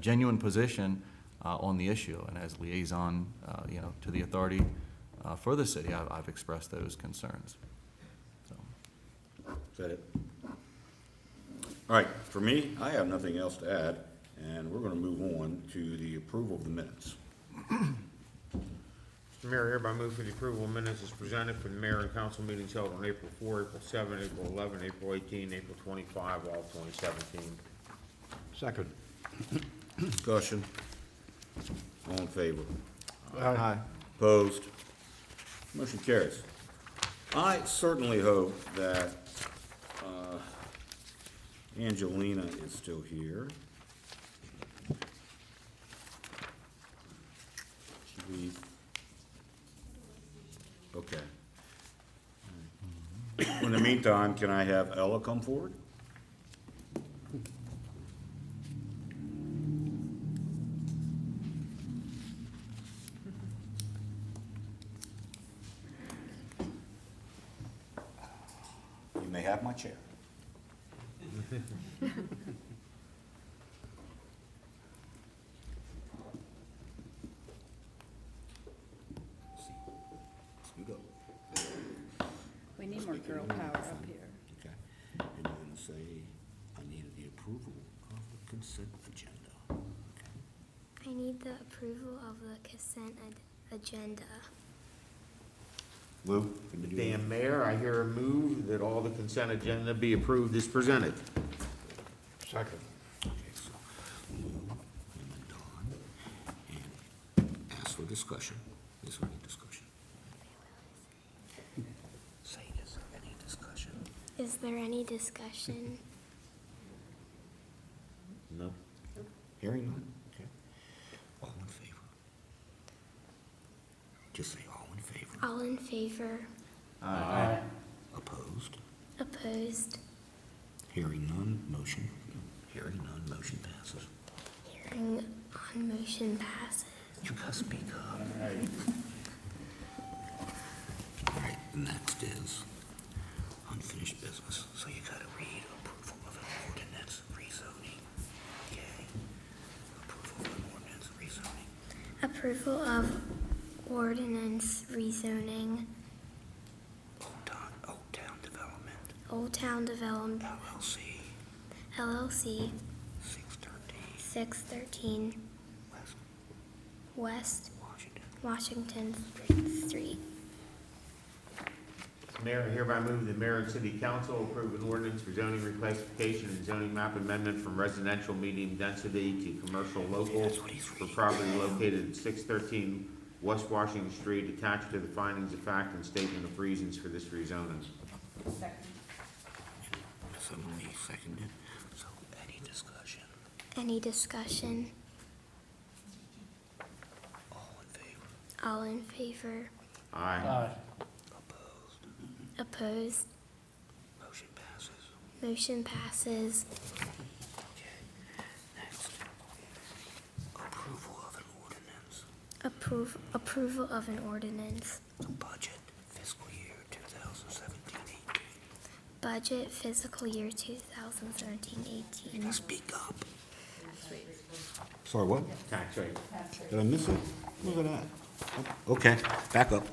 genuine position on the issue. And as liaison, to the authority for the city, I've expressed those concerns. So. Is that it? All right, for me, I have nothing else to add, and we're going to move on to the approval of the minutes. Mr. Mayor, hereby move for the approval of minutes as presented for the mayor and council meetings held on April 4, April 7, April 11, April 18, April 25, all 2017. Second. Discussion. All in favor? Aye. Opposed? Motion carries. I certainly hope that Angelina is still here. Should we? Okay. In the meantime, can I have Ella come forward? You may have my chair. You go. We need more girl power up here. Okay. And you're gonna say, I needed the approval of the consent agenda. Okay. I need the approval of the consent agenda. Lou? can you do that? Madam Mayor, I hear a move that all the consent agenda be approved as presented. Second. Okay, so Lou and then Don, and ask for discussion. Is there any discussion? Say, is there any discussion? Is there any discussion? No. Hearing none? Okay. All in favor? Just say all in favor. All in favor? Opposed? Opposed? Hearing none, motion passes. Hearing on motion passes. You gotta speak up. All right, next is unfinished business, so you gotta read approval of an ordinance rezoning. Okay? Approval of an ordinance rezoning. Approval of ordinance rezoning Old Town Development, Old Town Development LLC, LLC, 613 613 West Washington. Washington Street. Mayor, I hereby move the mayor and city council approve an ordinance for zoning reclassification and zoning map amendment from residential medium density to commercial local for property located at 613 West Washington Street, attached to the findings of fact and statement of reasons for this rezoning. Somebody seconded, so any discussion? Any discussion? All in favor? All in favor? Aye. Opposed? Opposed? Motion passes. Motion passes. Okay, next. Approval of an ordinance, Approval of an ordinance. budget fiscal year 2017-18. Budget fiscal year 2017-18. Speak up. Sorry, what? Tax rate. Did I miss it? Look at that. Okay, back up.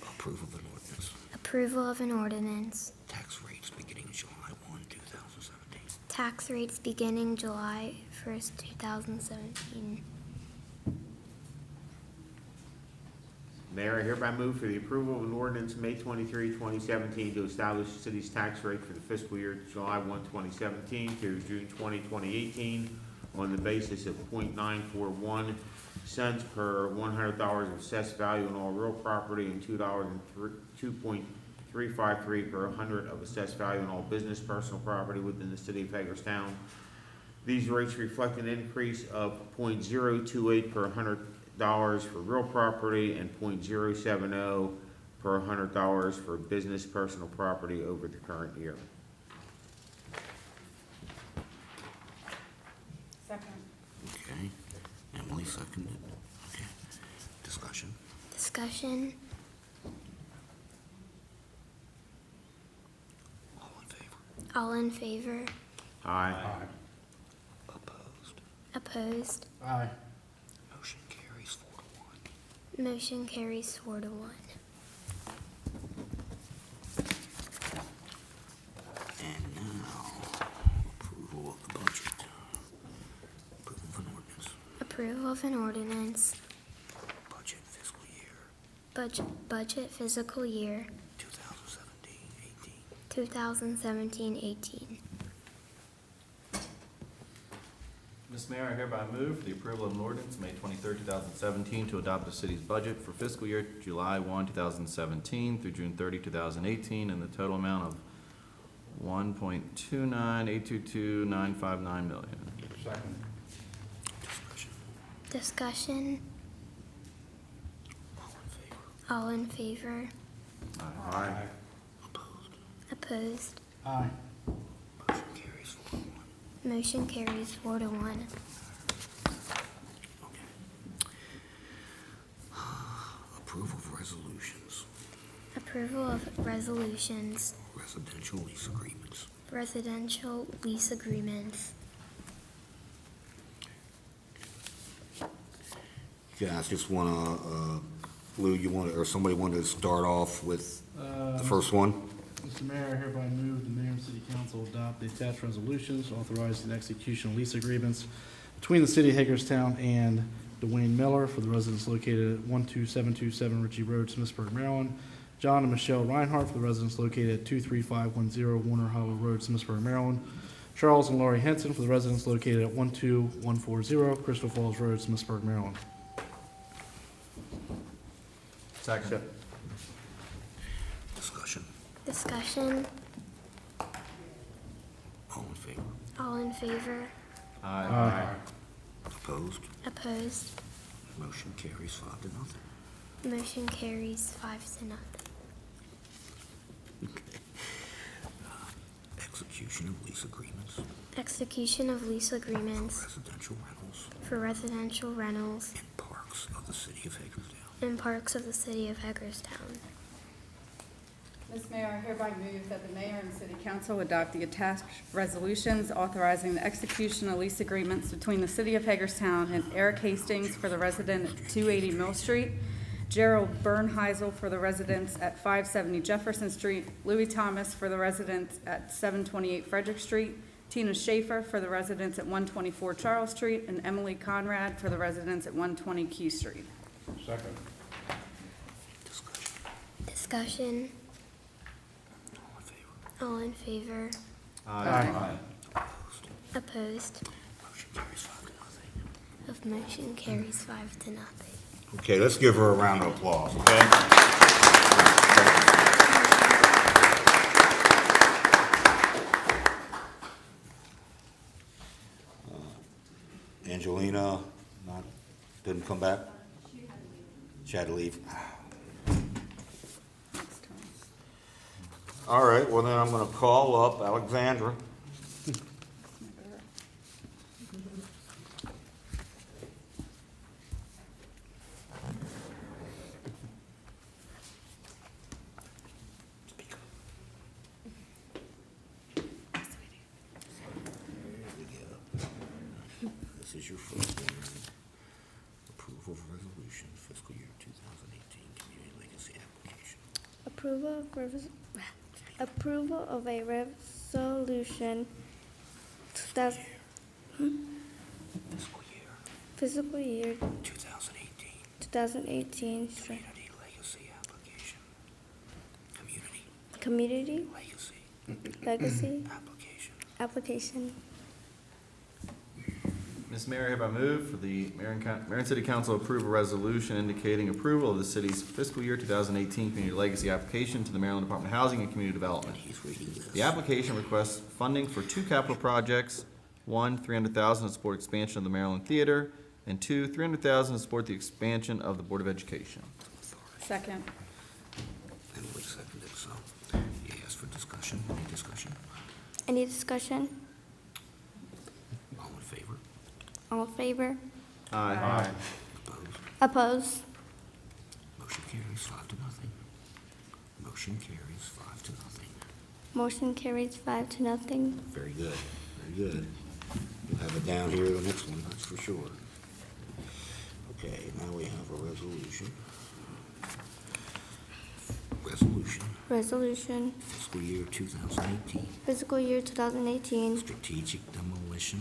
Approval of an ordinance, Approval of an ordinance. tax rates beginning July 1, 2017. Tax rates beginning July 1st, 2017. Mayor, I hereby move for the approval of an ordinance May 23, 2017 to establish the city's tax rate for the fiscal year July 1, 2017 through June 20, 2018 on the basis of .941 cents per $100 of assessed value on all real property and $2.353 per 100 of assessed value on all business personal property within the city of Hagerstown. These rates reflect an increase of .028 per $100 for real property and .070 per $100 for business personal property over the current year. Okay, Emily seconded. Okay, discussion. Discussion. All in favor? All in favor? Aye. Opposed? Opposed? Aye. Motion carries 4-1. Motion carries 4-1. And now, approval of the budget. Approval of an ordinance. Approval of an ordinance. Budget fiscal year Budget fiscal year 2017-18. Mr. Mayor, I hereby move for the approval of an ordinance, May 23rd, 2017, to adopt the city's budget for fiscal year July 1, 2017 through June 30, 2018, in the total amount of $1.29822,959 million. Second. Discussion. All in favor? Aye. Opposed? Aye. Motion carries 4-1. Motion carries 4-1. Okay. Approval of resolutions, Approval of resolutions. residential lease agreements. Residential lease agreements. Yeah, I just wanna, Lou, you wanna, or somebody wanted to start off with the first one? Mr. Mayor, I hereby move the mayor and city council adopt the attached resolutions authorizing the execution of lease agreements between the city of Hagerstown and Dwayne Miller for the residents located at 12727 Ritchie Road, Smithsburg, Maryland. John and Michelle Reinhardt for the residents located at 23510 Warner Hollow Road, Smithsburg, Maryland. Charles and Laurie Henson for the residents located at 12140 Crystal Falls Road, Smithsburg, Maryland. Second. Discussion. Discussion. All in favor? All in favor? Aye. Opposed? Opposed? Motion carries 5-0. Motion carries 5-0. Okay. Execution of lease agreements, Execution of lease agreements residential rentals for residential rentals in parks of the city of Hagerstown. in parks of the city of Hagerstown. Ms. Mayor, I hereby move that the mayor and city council adopt the attached resolutions authorizing the execution of lease agreements between the city of Hagerstown and Eric Hastings for the resident at 280 Mill Street, Gerald Bernheisel for the residents at 570 Jefferson Street, Louis Thomas for the residents at 728 Frederick Street, Tina Schaefer for the residents at 124 Charles Street, and Emily Conrad for the residents at 120 Q Street. Second. Discussion. All in favor? Aye. Opposed? Motion carries 5-0. Of motion carries 5-0. Okay, let's give her a round of applause, okay? Angelina, didn't come back? She had to leave. All right, well then I'm gonna call up Alexandra. This is your first one. Approval of resolution fiscal year 2018 community legacy application. Approval of a resolution fiscal year 2018 Community legacy application. community legacy Application. application. Ms. Mayor, I hereby move for the Mayor and City Council approve a resolution indicating approval of the city's fiscal year 2018 community legacy application to the Maryland Department of Housing and Community Development. He's reading this. The application requests funding for 2 capital projects. 1, $300,000 to support expansion of the Maryland Theater, and 2, $300,000 to support the expansion of the Board of Education. Second. Emily seconded, so he asked for discussion. Any discussion? Any discussion? All in favor? All in favor? Aye. Opposed? Opposed? Motion carries 5-0. Motion carries 5-0. Motion carries 5-0. Very good, very good. You'll have it down here, the next one, that's for sure. Okay, now we have a resolution. Resolution, Fiscal year 2018, fiscal year 2018, strategic demolition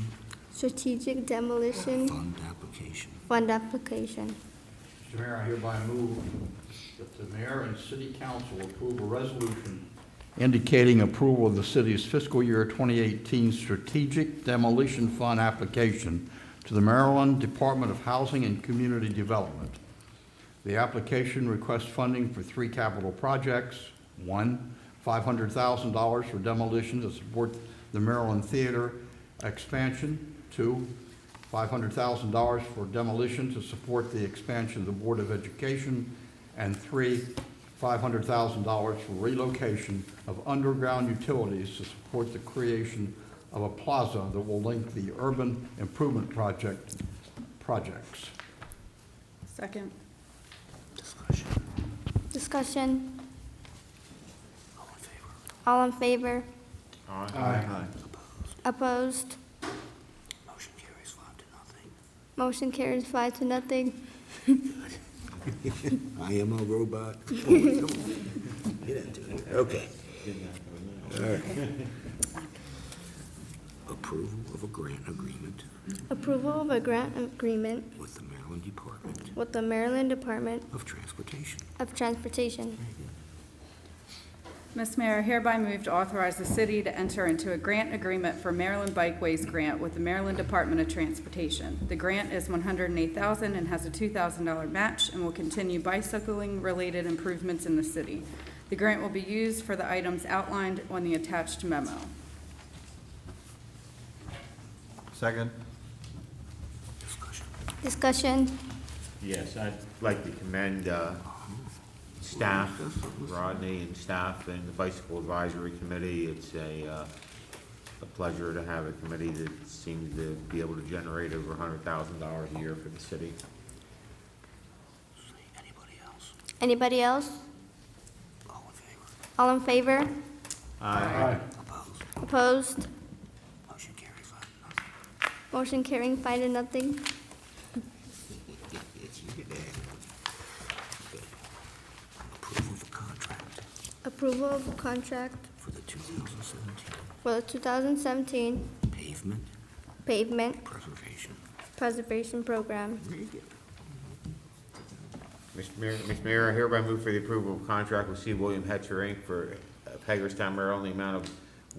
strategic demolition fund application. fund application. Mr. Mayor, I hereby move that the mayor and city council approve a resolution indicating approval of the city's fiscal year 2018 strategic demolition fund application to the Maryland Department of Housing and Community Development. The application requests funding for 3 capital projects. 1, $500,000 for demolition to support the Maryland Theater expansion. 2, $500,000 for demolition to support the expansion of the Board of Education. And 3, $500,000 for relocation of underground utilities to support the creation of a plaza that will link the urban improvement projects. Second. Discussion. All in favor? Aye. Opposed? Motion carries 5-0. I am a robot. Come on, come on. Get into it. Okay. All right. Approval of a grant agreement Approval of a grant agreement with the Maryland Department with the Maryland Department of Transportation. of Transportation. Ms. Mayor, I hereby move to authorize the city to enter into a grant agreement for Maryland Bikeways Grant with the Maryland Department of Transportation. The grant is $108,000 and has a $2,000 match and will continue bicycling-related improvements in the city. The grant will be used for the items outlined on the attached memo. Second. Discussion. Yes, I'd like to commend staff, Rodney and staff, and the Bicycle Advisory Committee. It's a pleasure to have a committee that seems to be able to generate over $100,000 a year for the city. Anybody else? All in favor? Aye. Opposed? Motion carrying 5-0. Approval of a contract Approval of a contract for the 2017 for the 2017 pavement pavement preservation. program. Mr. Mayor, I hereby move for the approval of contract with C. William Hetcher, Inc. for Hagerstown, Maryland, the amount of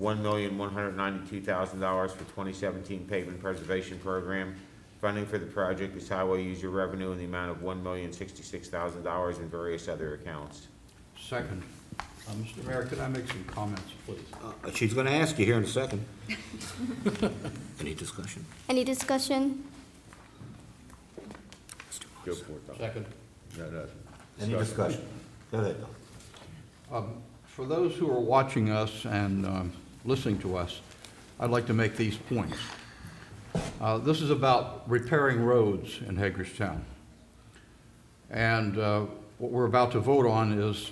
$1,192,000 for 2017 pavement preservation program. Funding for the project is highway user revenue in the amount of $1,066,000 in various other accounts. Second. Mr. Mayor, could I make some comments, please? She's going to ask you here in a second. Any discussion? Any discussion? Go for it, Tom. Second. No. Any discussion? Go ahead, Don. For those who are watching us and listening to us, I'd like to make these points. This is about repairing roads in Hagerstown. And what we're about to vote on is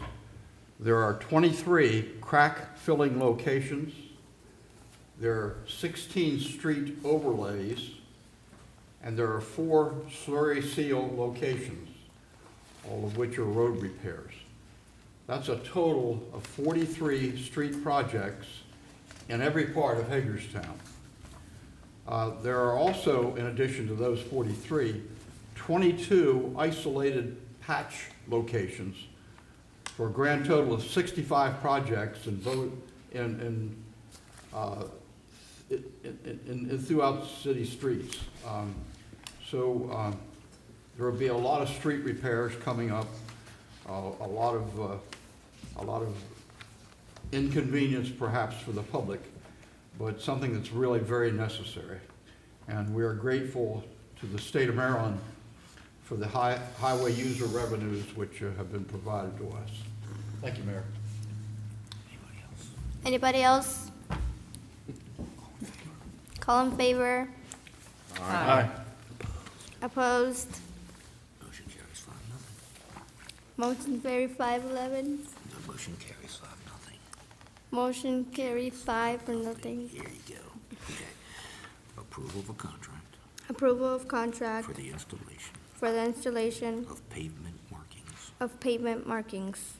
there are 23 crack filling locations. There are 16 street overlays, and there are 4 slurry seal locations, all of which are road repairs. That's a total of 43 street projects in every part of Hagerstown. There are also, in addition to those 43, 22 isolated patch locations for a grand total of 65 projects throughout city streets. There will be a lot of street repairs coming up, a lot of inconvenience perhaps for the public, but something that's really very necessary. And we are grateful to the state of Maryland for the highway user revenues which have been provided to us. Thank you, Mayor. Anybody else? Call in favor? Aye. Opposed? Motion carries 5-0. Motion carried 5-11. The motion carries 5-0. Motion carried 5 for nothing. Here you go. Okay. Approval of a contract Approval of contract for the installation for the installation of pavement markings. of pavement markings.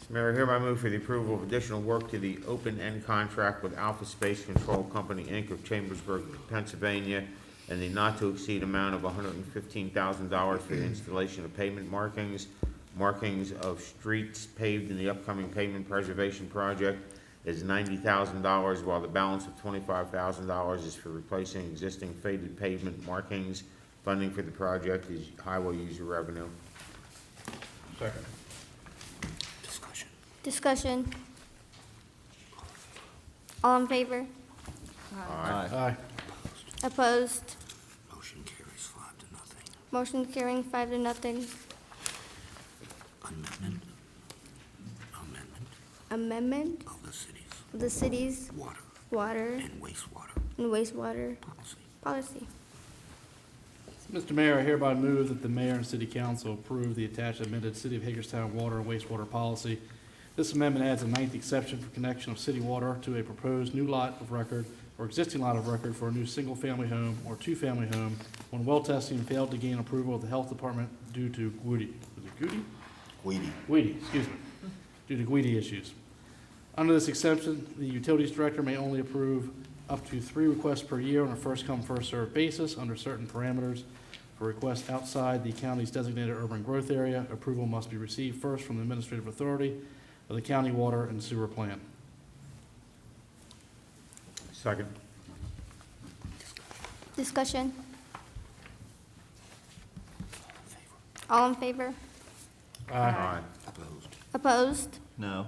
Mr. Mayor, I hereby move for the approval of additional work to the open-end contract with Alpha Space Control Company, Inc. of Chambersburg, Pennsylvania, and the not-to-exceed amount of $115,000 for the installation of pavement markings of streets paved in the upcoming pavement preservation project is $90,000, while the balance of $25,000 is for replacing existing faded pavement markings. Funding for the project is highway user revenue. Second. Discussion. Discussion. All in favor? Aye. Opposed? Motion carries 5 to nothing. Motion carrying 5 to nothing. Amendment Of the city's of the city's water water and wastewater and wastewater policy. policy. Mr. Mayor, I hereby move that the mayor and city council approve the attached amended City of Hagerstown water and wastewater policy. This amendment adds a 9th exception for connection of city water to a proposed new lot of record or existing lot of record for a new single-family home or two-family home when well testing failed to gain approval of the health department due to Guidi, excuse me, due to Guidi issues. Under this exception, the utilities director may only approve up to 3 requests per year on a first-come, first-served basis under certain parameters. For requests outside the county's designated urban growth area, approval must be received first from the administrative authority of the county water and sewer plan. Second. Discussion. All in favor? Aye. Opposed? Opposed? No.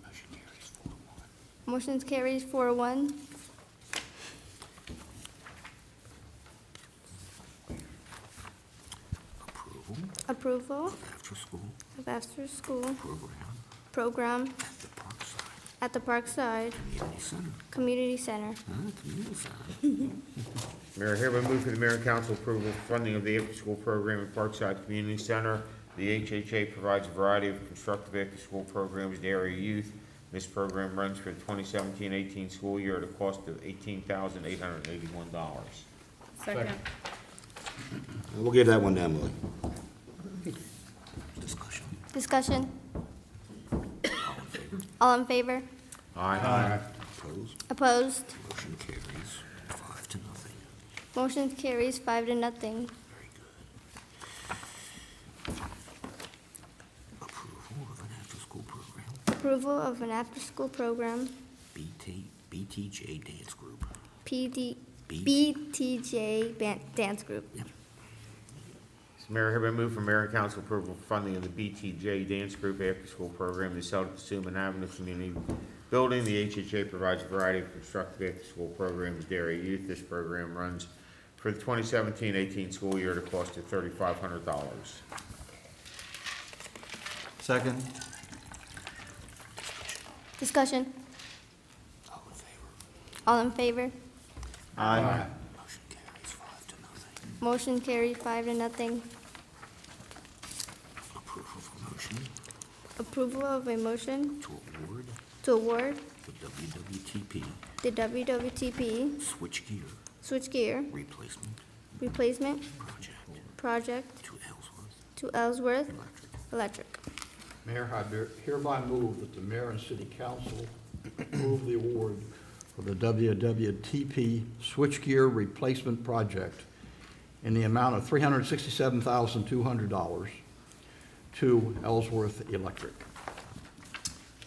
Motion carries 4-1. Motion carries 4-1. Approval Of after-school of after-school program program at the Parkside at the Parkside Community Center. Community Center. Mayor, hereby move for the mayor and council approval of funding of the after-school program at Parkside Community Center. The HHA provides a variety of constructive after-school programs to area youth. This program runs for the 2017-18 school year at a cost of $18,881. Second. We'll give that one to Emily. Discussion. Discussion. All in favor? All in favor? Aye. Opposed? Opposed? Motion carries 5 to nothing. Motion carries 5 to nothing. Very good. Approval of an after-school program. Approval of an after-school program, BTJ Dance Group. BTJ Dance Group. Mayor, hereby move for mayor and council approval of funding of the BTJ Dance Group after-school program that's held at the Suman Avenue Community Building. The HHA provides a variety of constructive after-school programs to area youth. This program runs for the 2017-18 school year at a cost of $3,500. Second. Discussion. All in favor? All in favor? Aye. Motion carries 5 to nothing. Motion carried 5 to nothing. Approval of a motion Approval of a motion to award to award the WWTP the WWTP switchgear switchgear replacement replacement project project to to Ellsworth Electric. Mayor, I hereby move that the mayor and city council approve the award for the WWTP switchgear replacement project in the amount of $367,200 to Ellsworth Electric.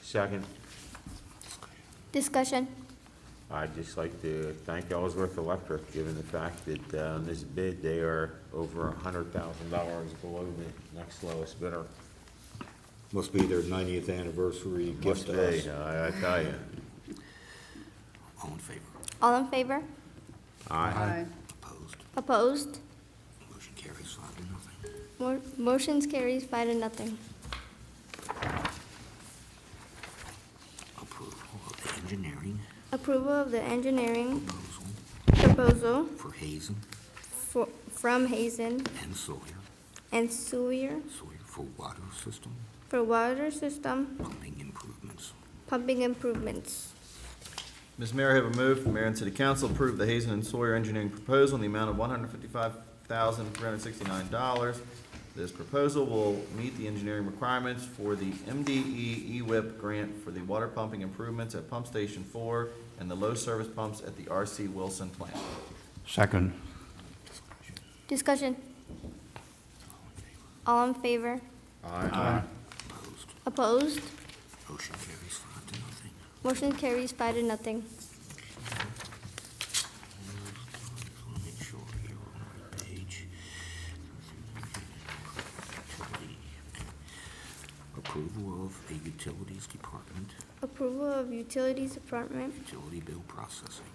Second. Discussion. I'd just like to thank Ellsworth Electric, given the fact that on this bid, they are over $100,000 below the next lowest bidder. Must be their 90th anniversary gift to us. I tell you. All in favor? All in favor? Aye. Opposed? Opposed? Motion carries 5 to nothing. Motions carries 5 to nothing. Approval of the engineering Approval of the engineering proposal proposal for Hazen from Hazen and Sawyer and Sawyer for water system for water system pumping improvements. pumping improvements. Mr. Mayor, I have a move from Mayor and City Council approve the Hazen and Sawyer engineering proposal in the amount of $155,369. This proposal will meet the engineering requirements for the MDE EWIP grant for the water pumping improvements at Pump Station 4 and the low service pumps at the RC Wilson plant. Second. Discussion. All in favor? Aye. Opposed? Motion carries 5-0. Motion carries 5-0. Just want to make sure you're on the right page. Approval of a utilities department, Approval of utilities department, utility bill processing,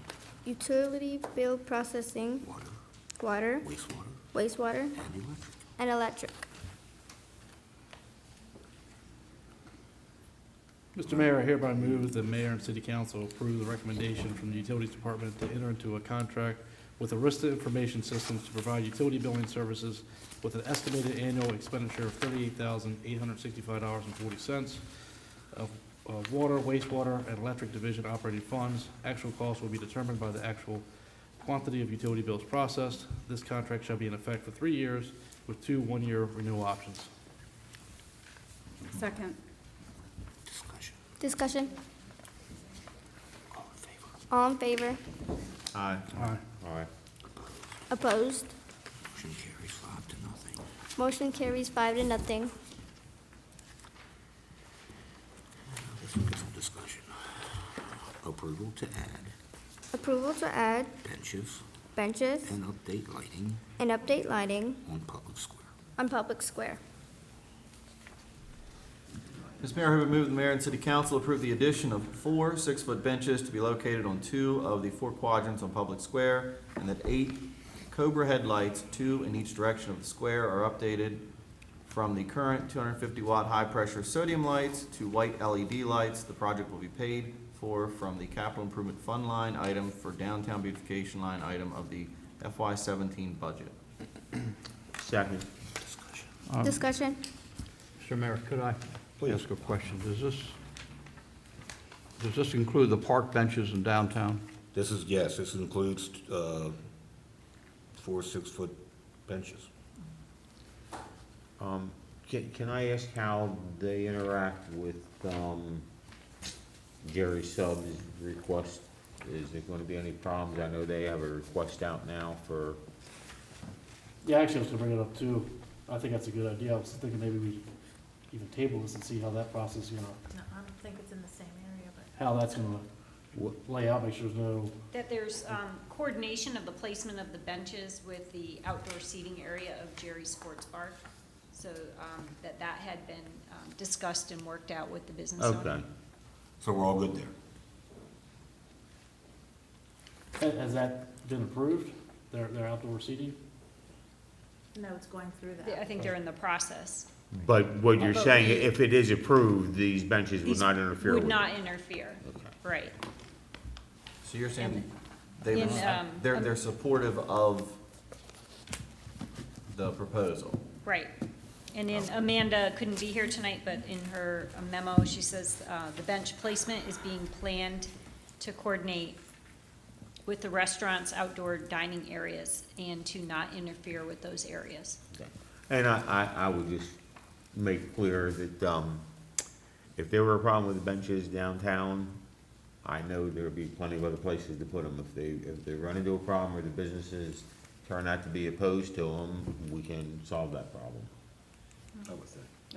utility bill processing, water, water, wastewater, wastewater, and electric. and electric. Mr. Mayor, I hereby move the mayor and city council approve the recommendation from the utilities department to enter into a contract with Arista Information Systems to provide utility billing services with an estimated annual expenditure of $38,865.40 of water, wastewater, and electric division operating funds. Actual costs will be determined by the actual quantity of utility bills processed. This contract shall be in effect for 3 years with 2 one-year renewal options. Second. Discussion. All in favor? All in favor? Aye. Aye. Aye. Opposed? Motion carries 5-0. Motion carries 5-0. This one gets some discussion. Approval to add Approval to add benches benches and update lighting and update lighting on public square. on public square. Mr. Mayor, I have moved the mayor and city council approve the addition of 4 6-foot benches to be located on 2 of the 4 quadrants on Public Square, and that 8 Cobra headlights, 2 in each direction of the square, are updated from the current 250-watt high-pressure sodium lights to white LED lights. The project will be paid for from the capital improvement fund line item for downtown beautification line item of the FY17 budget. Second. Discussion. Mr. Mayor, could I ask a question? Does this include the park benches in downtown? This is, yes, this includes 4 6-foot benches. Can I ask how they interact with, Jerry Sub's request? Is there gonna be any problems? I know they have a request out now for, Yeah, actually, I was gonna bring it up too. I think that's a good idea. I was thinking maybe we even table this and see how that process, No, I don't think it's in the same area, but. how that's gonna lay out, make sure there's no, That there's coordination of the placement of the benches with the outdoor seating area of Jerry's Sports Bar. So that had been discussed and worked out with the business owner. okay. So we're all good there. has that been approved? Their outdoor seating? No, it's going through that. I think they're in the process. But what you're But saying, we- if it is approved, these benches would These not interfere with it? Would not interfere, right. So you're saying In, they're supportive of the proposal? Right. And then Amanda couldn't be here tonight, but in her memo, she says the bench placement is being planned to coordinate with the restaurants' outdoor dining areas and to not interfere with those areas. And I would just make clear that, if there were a problem with the benches downtown, I know there'll be plenty of other places to put them. If they run into a problem or the businesses turn out to be opposed to them, we can solve that problem.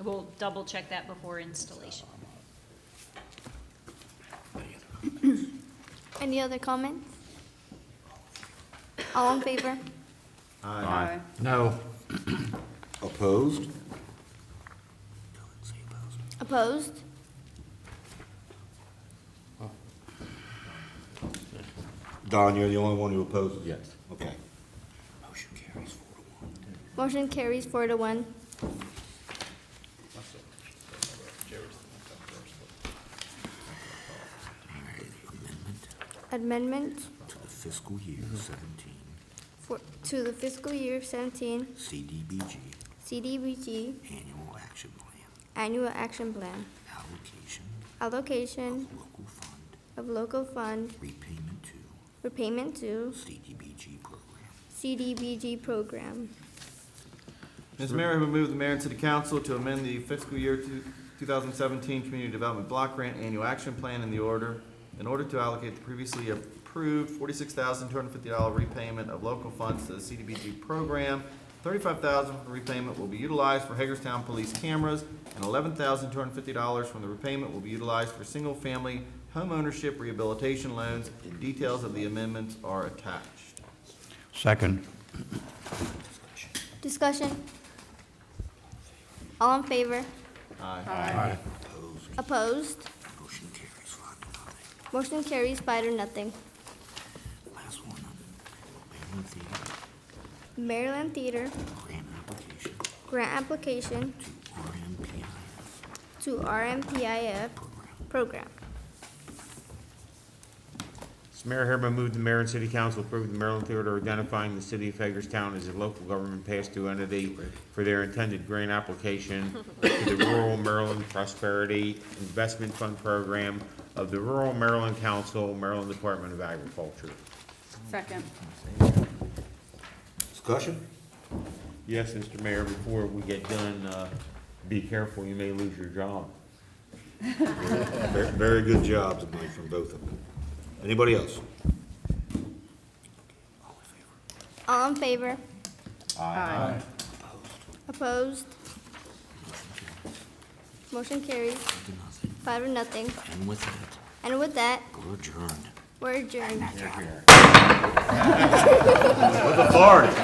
We'll double check that before installation. Any other comments? All in favor? Aye. No. Opposed? Opposed? Don, you're the only one who opposes? Yes. Okay. Motion carries 4-1. Motion carries 4-1. All right, amendment Amendment to the fiscal year 17 to the fiscal year 17 CDBG CDBG annual action plan Annual Action Plan allocation allocation local fund of local fund repayment to repayment to CDBG program. CDBG program. Mr. Mayor, I would move the mayor and city council to amend the fiscal year 2017 Community Development Block Grant Annual Action Plan in order to allocate the previously approved $46,250 repayment of local funds to the CDBG program. $35,000 from the repayment will be utilized for Hagerstown police cameras, and $11,250 from the repayment will be utilized for single-family home ownership rehabilitation loans. Details of the amendments are attached. Second. Discussion. All in favor? Aye. Opposed? Opposed? Motion carries 5 to nothing. Motion carries 5 to nothing. Last one, Maryland Maryland Theater, Theater grant application grant application to RMPIF to RMPIF program. Mr. Mayor, hereby move the mayor and city council approve the Maryland Theater identifying the city of Hagerstown as a local government pass-through entity for their intended grant application to the Rural Maryland Prosperity Investment Fund Program of the Rural Maryland Council, Maryland Department of Agriculture. Second. Discussion? Yes, Mr. Mayor, before we get done, be careful, you may lose your job. Very good job tonight from both of them. Anybody else? All in favor? Aye. Opposed? Motion carries 5 to nothing. and with that, And with that, we're adjourned. we're adjourned. With authority.